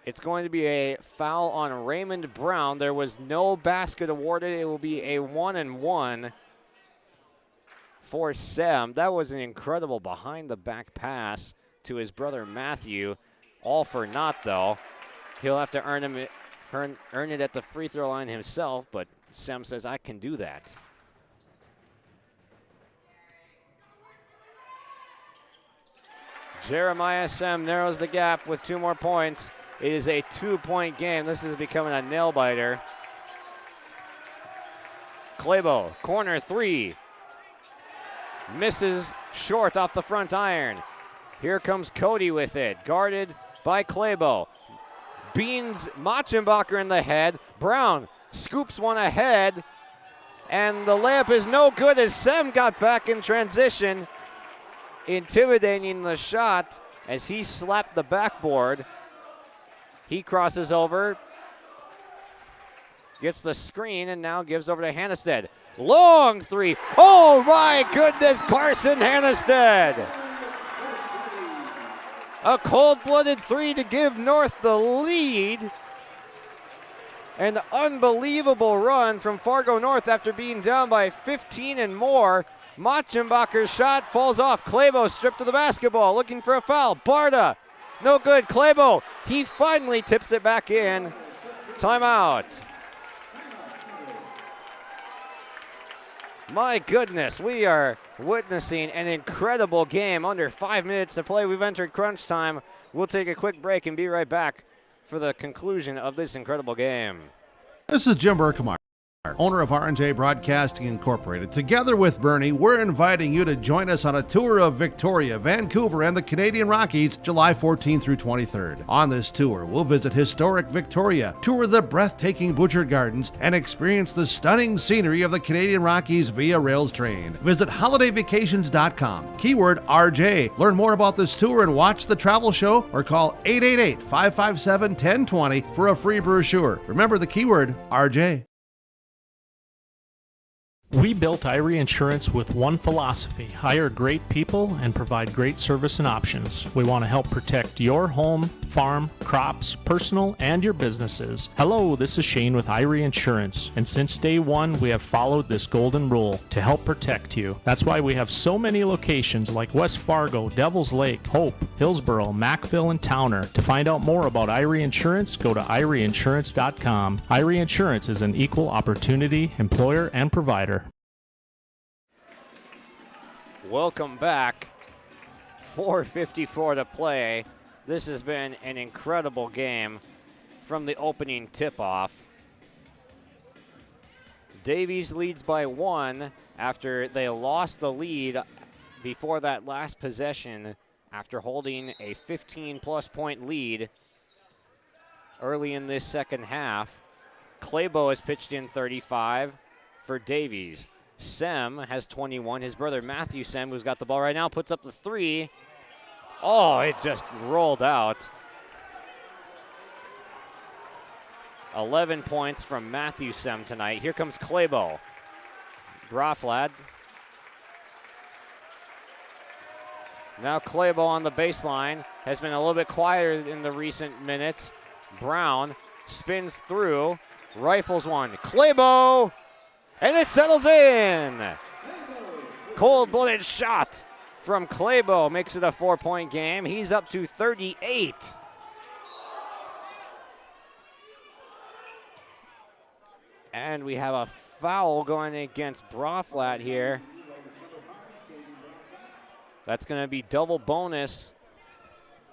It's going to be a foul on Raymond Brown. There was no basket awarded. It will be a 1-and-1 for Sem. That was an incredible behind-the-back pass to his brother Matthew. All for naught, though. He'll have to earn it at the free throw line himself, but Sem says, I can do that. Jeremiah Sem narrows the gap with 2 more points. It is a 2-point game. This is becoming a nail-biter. Clabo, corner 3. Misses short off the front iron. Here comes Cody with it, guarded by Clabo. Beans Machenbacher in the head. Brown scoops one ahead, and the layup is no good as Sem got back in transition, intimidating the shot as he slapped the backboard. He crosses over, gets the screen, and now gives over to Hannistad. Long 3. Oh my goodness, Carson Hannistad. A cold-blooded 3 to give North the lead. An unbelievable run from Fargo North after being down by 15 and more. Machenbacher's shot falls off. Clabo stripped of the basketball, looking for a foul. Barda, no good. Clabo, he finally tips it back in. Timeout. My goodness, we are witnessing an incredible game. Under 5 minutes to play. We've entered crunch time. We'll take a quick break and be right back for the conclusion of this incredible game. This is Jim Berkemar, owner of R&J Broadcasting Incorporated. Together with Bernie, we're inviting you to join us on a tour of Victoria, Vancouver, and the Canadian Rockies, July 14th through 23rd. On this tour, we'll visit historic Victoria, tour the breathtaking Butchert Gardens, and experience the stunning scenery of the Canadian Rockies via rails train. Visit holidayvacations.com, keyword RJ. Learn more about this tour and watch the travel show, or call 888-557-1020 for a free brochure. Remember the keyword RJ. We built Irie Insurance with one philosophy: hire great people and provide great service and options. We want to help protect your home, farm, crops, personal, and your businesses. Hello, this is Shane with Irie Insurance, and since day one, we have followed this golden rule to help protect you. That's why we have so many locations like West Fargo, Devils Lake, Hope, Hillsborough, Macville, and Towner. To find out more about Irie Insurance, go to IrieInsurance.com. Irie Insurance is an equal opportunity employer and provider. Welcome back. 4:54 to play. This has been an incredible game from the opening tip-off. Davies leads by 1 after they lost the lead before that last possession after holding a 15-plus point lead early in this second half. Clabo has pitched in 35 for Davies. Sem has 21. His brother Matthew Sem, who's got the ball right now, puts up the 3. Oh, it just rolled out. 11 points from Matthew Sem tonight. Here comes Clabo. Braflad. Now Clabo on the baseline. Has been a little bit quieter in the recent minutes. Brown spins through. Rifles one. Clabo! And it settles in. Cold-blooded shot from Clabo makes it a 4-point game. He's up to 38. And we have a foul going against Braflat here. That's going to be double bonus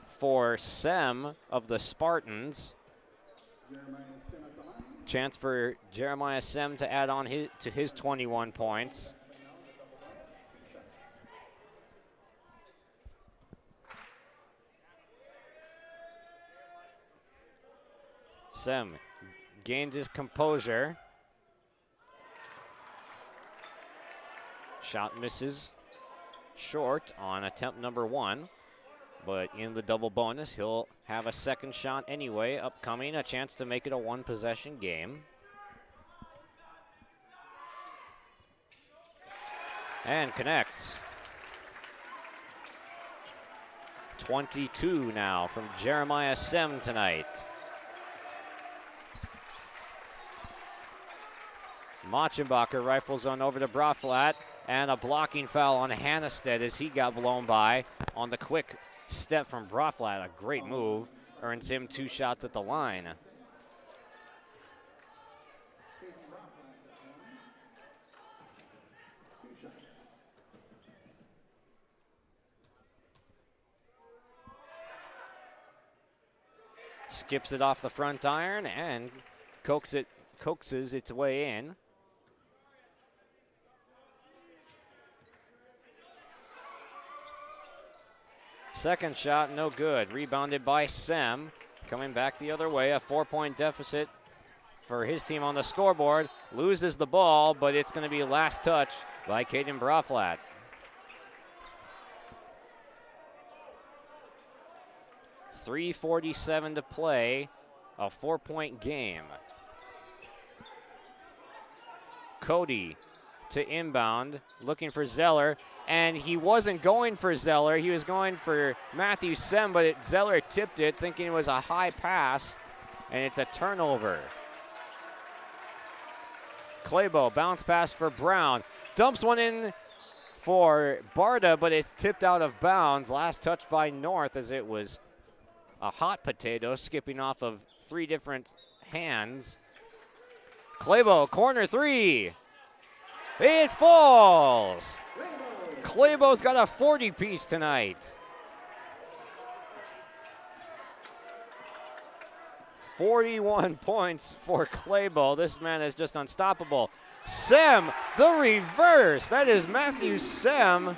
for Sem of the Spartans. Chance for Jeremiah Sem to add on to his 21 points. Sem gains his composure. Shot misses short on attempt number 1. But in the double bonus, he'll have a second shot anyway, upcoming, a chance to make it a one-possession game. And connects. 22 now from Jeremiah Sem tonight. Machenbacher rifles on over to Braflat, and a blocking foul on Hannestead as he got blown by on the quick step from Braflat. A great move, earns him 2 shots at the line. Skips it off the front iron and coaxes its way in. Second shot, no good. Rebounded by Sem. Coming back the other way, a 4-point deficit for his team on the scoreboard. Loses the ball, but it's going to be last touch by Caden Braflat. .347 to play, a 4-point game. Cody to inbound, looking for Zeller, and he wasn't going for Zeller. He was going for Matthew Sem, but Zeller tipped it, thinking it was a high pass, and it's a turnover. Claybo, bounce pass for Brown. Dumps one in for Barda, but it's tipped out of bounds. Last touch by North as it was a hot potato skipping off of 3 different hands. Claybo, corner 3. It falls. Claybo's got a 40-piece tonight. 41 points for Claybo. This man is just unstoppable. Sem, the reverse. That is Matthew Sem.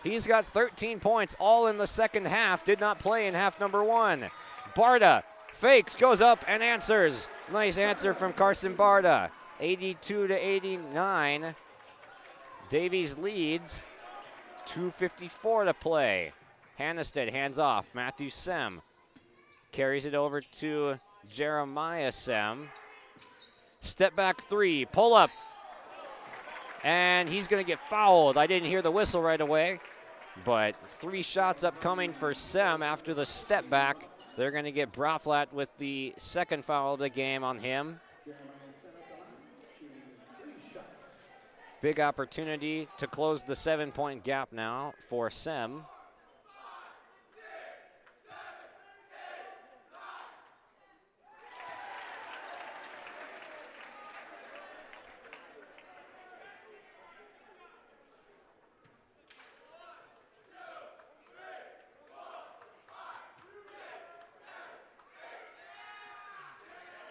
He's got 13 points, all in the second half. Did not play in half number 1. Barda fakes, goes up, and answers. Nice answer from Carson Barda. 82 to 89. Davies leads. 2:54 to play. Hannestead hands off. Matthew Sem carries it over to Jeremiah Sem. Step back 3, pull up. And he's going to get fouled. I didn't hear the whistle right away. But 3 shots upcoming for Sem after the step back. They're going to get Braflat with the second foul of the game on him. Big opportunity to close the 7-point gap now for Sem.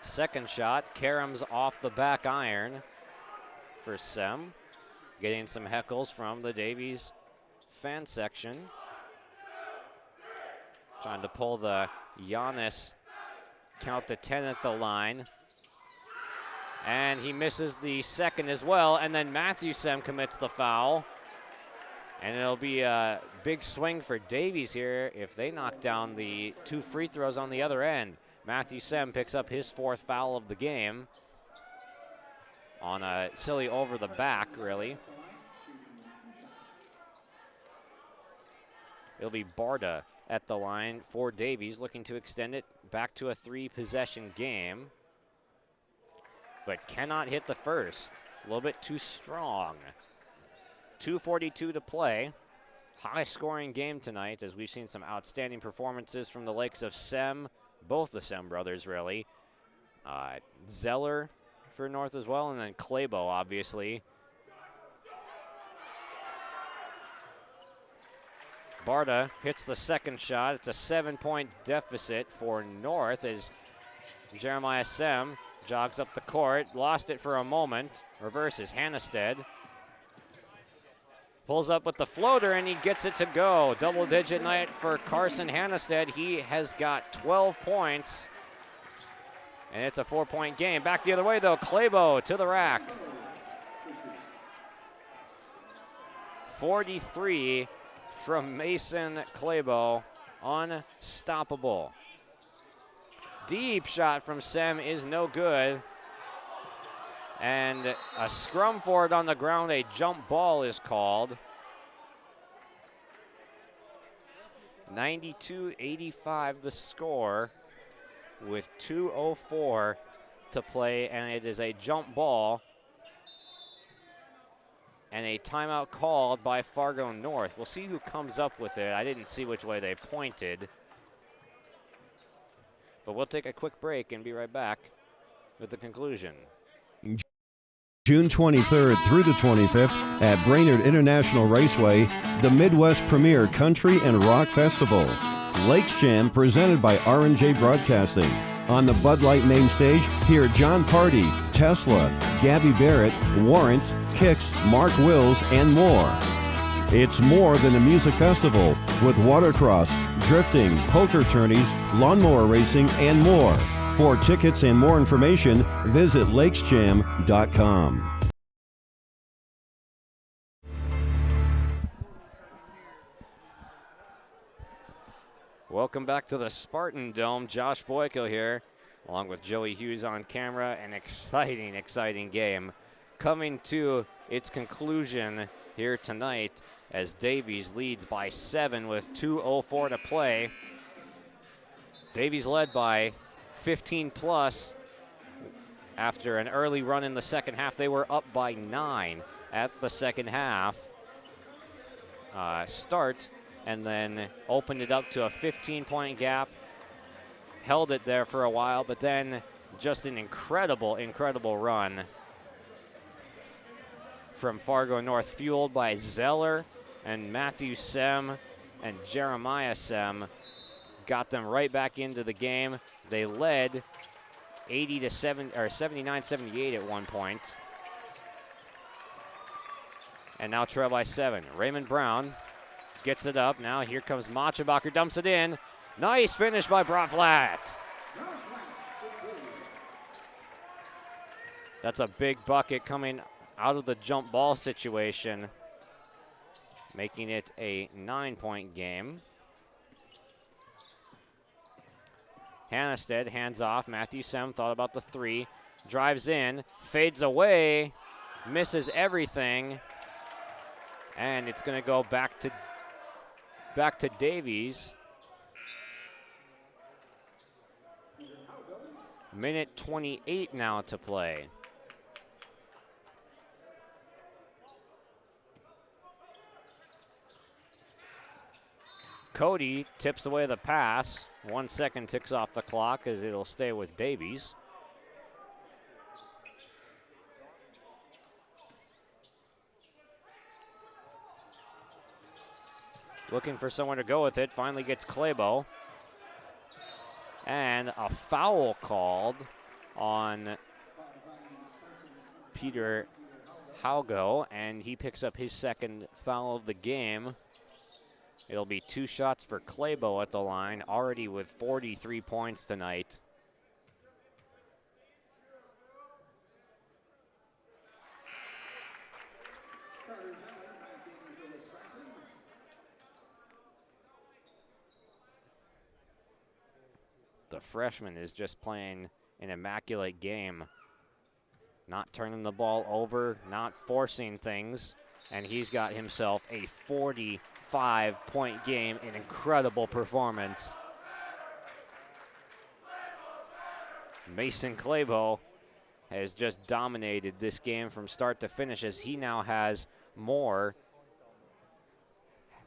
Second shot, Karam's off the back iron for Sem. Getting some heckles from the Davies fan section. Trying to pull the Giannis count to 10 at the line. And he misses the second as well. And then Matthew Sem commits the foul. And it'll be a big swing for Davies here if they knock down the 2 free throws on the other end. Matthew Sem picks up his 4th foul of the game on a silly over the back, really. It'll be Barda at the line for Davies, looking to extend it back to a 3-possession game, but cannot hit the first. A little bit too strong. 2:42 to play. High-scoring game tonight, as we've seen some outstanding performances from the likes of Sem, both the Sem brothers, really. Zeller for North as well, and then Claybo, obviously. Barda hits the second shot. It's a 7-point deficit for North as Jeremiah Sem jogs up the court, lost it for a moment, reverses Hannestead. Pulls up with the floater and he gets it to go. Double-digit night for Carson Hannestead. He has got 12 points. And it's a 4-point game. Back the other way though, Claybo to the rack. 43 from Mason Claybo, unstoppable. Deep shot from Sem is no good. And a scrum for it on the ground, a jump ball is called. 92-85 the score with 2:04 to play, and it is a jump ball and a timeout called by Fargo North. We'll see who comes up with it. I didn't see which way they pointed. But we'll take a quick break and be right back with the conclusion. June 23rd through the 25th at Brainerd International Raceway, the Midwest Premier Country and Rock Festival. Lakes Jam presented by R&J Broadcasting. On the Bud Light main stage, hear John Party, Tesla, Gabby Barrett, Warrant, Kicks, Mark Wills, and more. It's more than a music festival with watercross, drifting, poker tourneys, lawnmower racing, and more. For tickets and more information, visit lakesjam.com. Welcome back to the Spartan Dome. Josh Boyko here, along with Joey Hughes on camera. An exciting, exciting game coming to its conclusion here tonight as Davies leads by 7 with 2:04 to play. Davies led by 15 plus after an early run in the second half. They were up by 9 at the second half start, and then opened it up to a 15-point gap, held it there for a while, but then just an incredible, incredible run from Fargo North, fueled by Zeller and Matthew Sem and Jeremiah Sem, got them right back into the game. They led 79-78 at one point. And now trail by 7. Raymond Brown gets it up. Now here comes Machabacher, dumps it in. Nice finish by Braflat. That's a big bucket coming out of the jump ball situation, making it a 9-point game. Hannestead hands off. Matthew Sem thought about the 3. Drives in, fades away, misses everything. And it's going to go back to Davies. Minute 28 now to play. Cody tips away the pass. 1 second ticks off the clock as it'll stay with Davies. Looking for someone to go with it. Finally gets Claybo. And a foul called on Peter Haugo, and he picks up his second foul of the game. It'll be 2 shots for Claybo at the line, already with 43 points tonight. The freshman is just playing an immaculate game. Not turning the ball over, not forcing things, and he's got himself a 45-point game, an incredible performance. Mason Claybo has just dominated this game from start to finish, as he now has more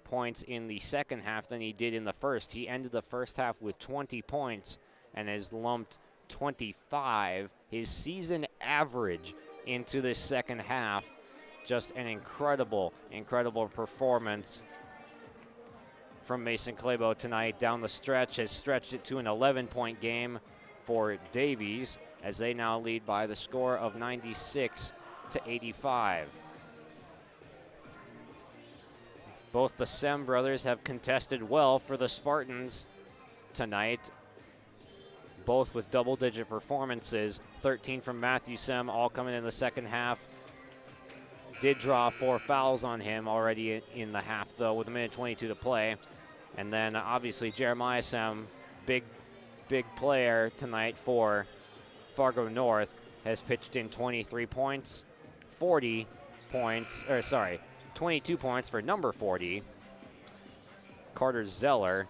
points in the second half than he did in the first. He ended the first half with 20 points and has lumped 25, his season average, into this second half. Just an incredible, incredible performance from Mason Claybo tonight. Down the stretch, has stretched it to an 11-point game, for Davies as they now lead by the score of 96-85. Both the Sem brothers have contested well for the Spartans tonight, both with double-digit performances. 13 from Matthew Sem, all coming in the second half. Did draw 4 fouls on him already in the half, though, with 1:22 to play. And then, obviously, Jeremiah Sem, big player tonight for Fargo North, has pitched in 23 points, 22 points for number 40, Carter Zeller.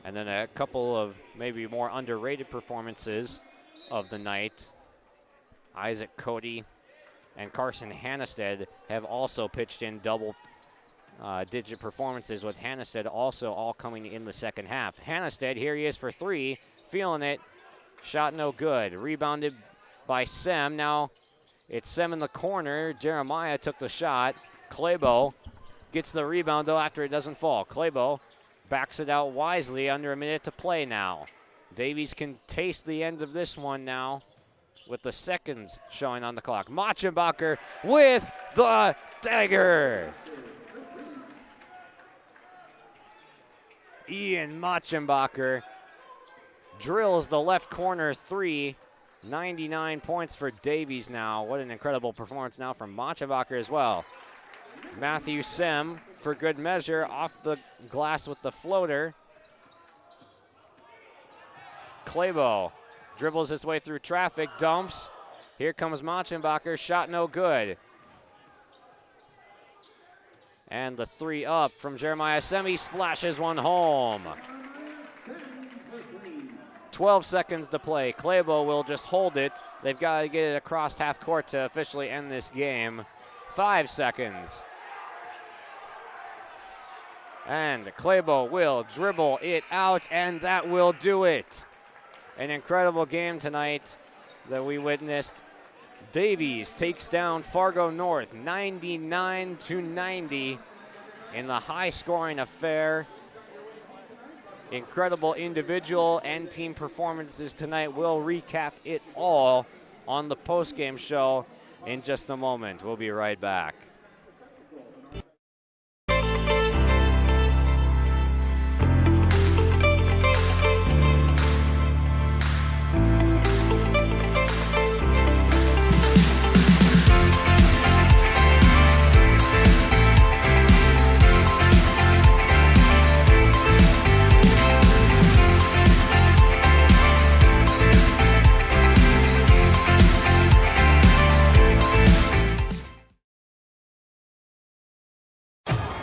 And then a couple of maybe more underrated performances of the night. Isaac Cody and Carson Hannestead have also pitched in double-digit performances, with Hannestead also all coming in the second half. Hannestead, here he is for 3, feeling it. Shot no good. Rebounded by Sem. Now it's Sem in the corner. Jeremiah took the shot. Claybo gets the rebound, though, after it doesn't fall. Claybo backs it out wisely, under a minute to play now. Davies can taste the end of this one now with the seconds showing on the clock. Machenbacher with the dagger. Ian Machenbacher drills the left corner 3. 99 points for Davies now. What an incredible performance now from Machenbacher as well. Matthew Sem, for good measure, off the glass with the floater. Claybo dribbles his way through traffic, dumps. Here comes Machenbacher, shot no good. And the 3 up from Jeremiah Sem, he splashes one home. 12 seconds to play. Claybo will just hold it. They've got to get it across half court to officially end this game. 5 seconds. And Claybo will dribble it out, and that will do it. An incredible game tonight that we witnessed. Davies takes down Fargo North 99-90 in the high-scoring affair. Incredible individual and team performances tonight. We'll recap it all on the post-game show in just a moment. We'll be right back.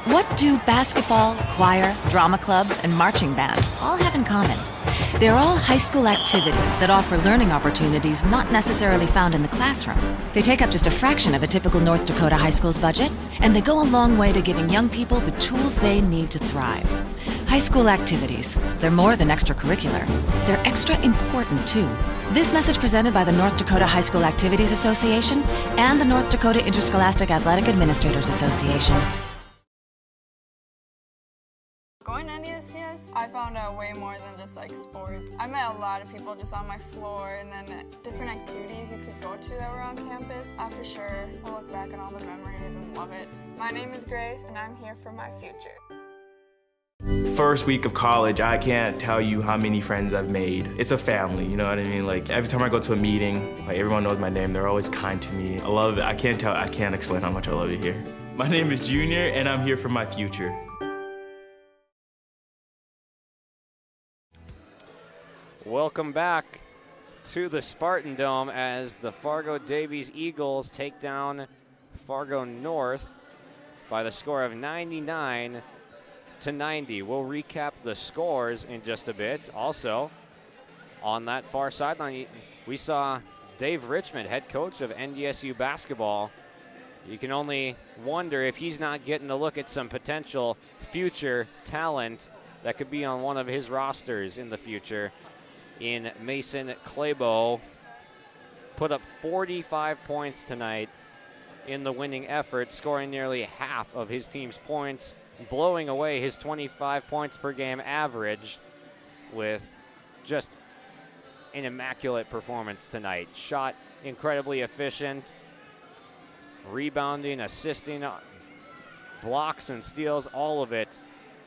What do basketball, choir, drama club, and marching band all have in common? They're all high school activities that offer learning opportunities not necessarily found in the classroom. They take up just a fraction of a typical North Dakota high school's budget, and they go a long way to giving young people the tools they need to thrive. High school activities, they're more than extracurricular. They're extra important, too. This message presented by the North Dakota High School Activities Association and the North Dakota Interscholastic Athletic Administrators Association. Going to NDSCS, I found out way more than just like sports. I met a lot of people just on my floor, and then different activities you could go to that were on campus. I for sure will look back on all the memories and love it. My name is Grace, and I'm here for my future. First week of college, I can't tell you how many friends I've made. It's a family, you know what I mean? Like every time I go to a meeting, like everyone knows my name. They're always kind to me. I love it. I can't explain how much I love it here. My name is Junior, and I'm here for my future. Welcome back to the Spartan Dome as the Fargo Davies Eagles take down Fargo North by the score of 99-90. We'll recap the scores in just a bit. Also, on that far sideline, we saw Dave Richmond, head coach of NDSU basketball. You can only wonder if he's not getting a look at some potential future talent that could be on one of his rosters in the future. In Mason Claybo, put up 45 points tonight in the winning effort, scoring nearly half of his team's points, blowing away his 25 points per game average with just an immaculate performance tonight. Shot incredibly efficient, rebounding, assisting, blocks and steals, all of it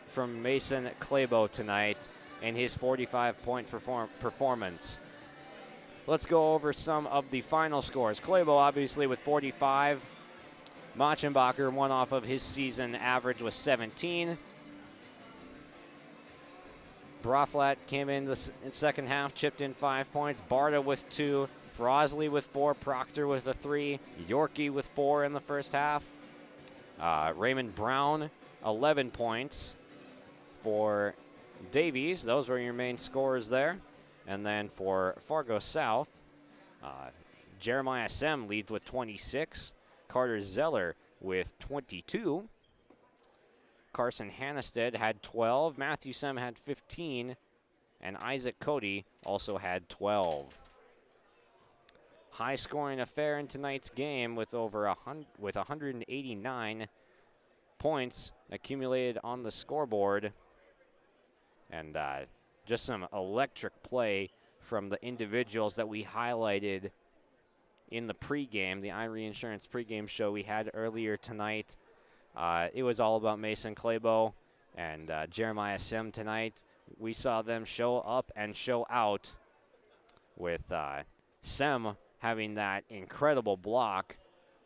from Mason Clabo tonight in his 45-point performance. Let's go over some of the final scores. Clabo obviously with 45. Machenbacher, one off of his season average, was 17. Braflat came in the second half, chipped in 5 points. Barta with 2. Frosley with 4. Proctor with a 3. Yorkie with 4 in the first half. Raymond Brown, 11 points for Davies. Those were your main scorers there. And then for Fargo South, Jeremiah Sem leads with 26. Carter Zeller with 22. Carson Hannestead had 12. Matthew Sem had 15. And Isaac Cody also had 12. High-scoring affair in tonight's game with over 189 points accumulated on the scoreboard. And just some electric play from the individuals that we highlighted in the pregame, the iReinsurance Insurance pregame show we had earlier tonight. It was all about Mason Clabo and Jeremiah Sim tonight. We saw them show up and show out with Sim having that incredible block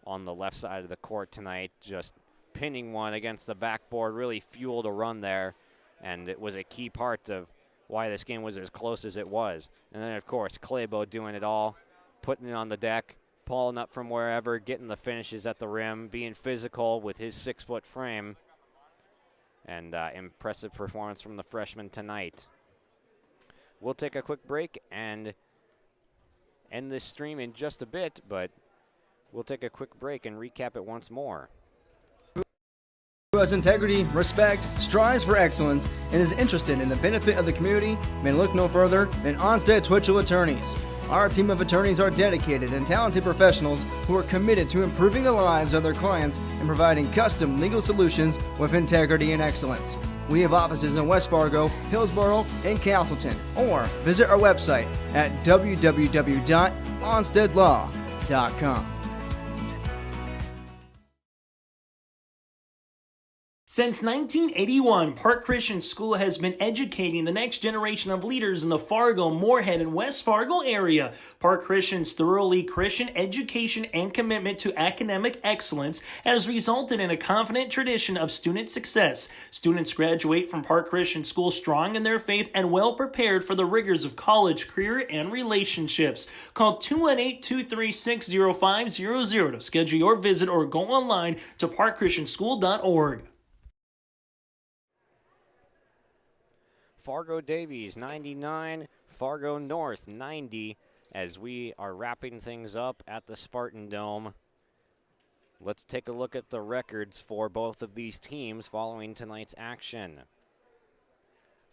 on the left side of the court tonight, just pinning one against the backboard, really fueled a run there, and it was a key part of why this game was as close as it was. And then, of course, Clabo doing it all, putting it on the deck, pulling up from wherever, getting the finishes at the rim, being physical with his 6-foot frame, and impressive performance from the freshman tonight. We'll take a quick break and end this stream in just a bit, but we'll take a quick break and recap it once more. Who has integrity, respect, strives for excellence, and is interested in the benefit of the community may look no further than Onstead Twitchell Attorneys. Our team of attorneys are dedicated and talented professionals who are committed to improving the lives of their clients and providing custom legal solutions with integrity and excellence. We have offices in West Fargo, Hillsborough, and Castleton, or visit our website at www.onsteadlaw.com. Since 1981, Park Christian School has been educating the next generation of leaders in the Fargo, Moorhead, and West Fargo area. Park Christian's thoroughly Christian education and commitment to academic excellence has resulted in a confident tradition of student success. Students graduate from Park Christian School strong in their faith and well prepared for the rigors of college, career, and relationships. Call 218-236-0500 to schedule your visit or go online to parkchristianschool.org. Fargo Davies 99, Fargo North 90, as we are wrapping things up at the Spartan Dome. Let's take a look at the records for both of these teams following tonight's action.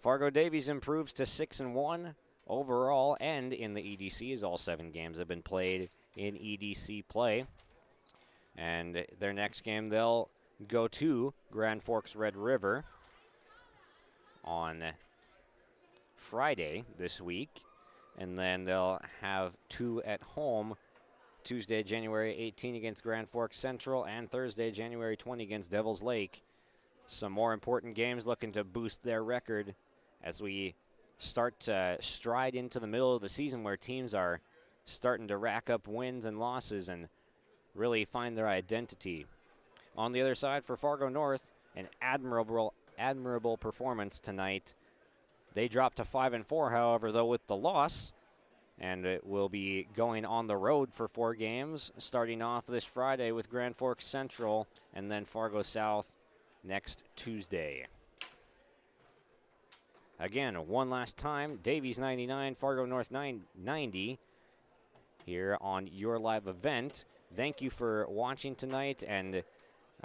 Fargo Davies improves to 6-1 overall and in the EDC, as all 7 games have been played in EDC play. And their next game, they'll go to Grand Forks Red River on Friday this week, and then they'll have 2 at home, Tuesday, January 18 against Grand Forks Central, and Thursday, January 20 against Devils Lake. Some more important games looking to boost their record as we start to stride into the middle of the season where teams are starting to rack up wins and losses and really find their identity. On the other side for Fargo North, an admirable performance tonight. They dropped to 5-4, however, though, with the loss, and it will be going on the road for 4 games, starting off this Friday with Grand Forks Central and then Fargo South next Tuesday. Again, one last time, Davies 99, Fargo North 90 here on your live event. Thank you for watching tonight, and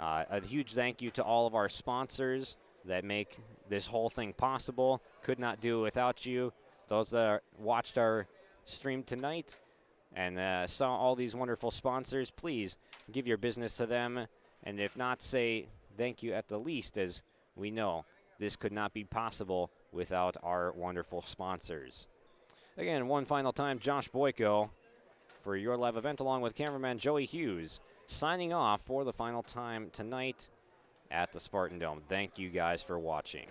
a huge thank you to all of our sponsors that make this whole thing possible. Could not do it without you. Those that watched our stream tonight and saw all these wonderful sponsors, please give your business to them. And if not, say thank you at the least, as we know this could not be possible without our wonderful sponsors. Again, one final time, Josh Boyko for your live event, along with cameraman Joey Hughes, signing off for the final time tonight at the Spartan Dome. Thank you guys for watching.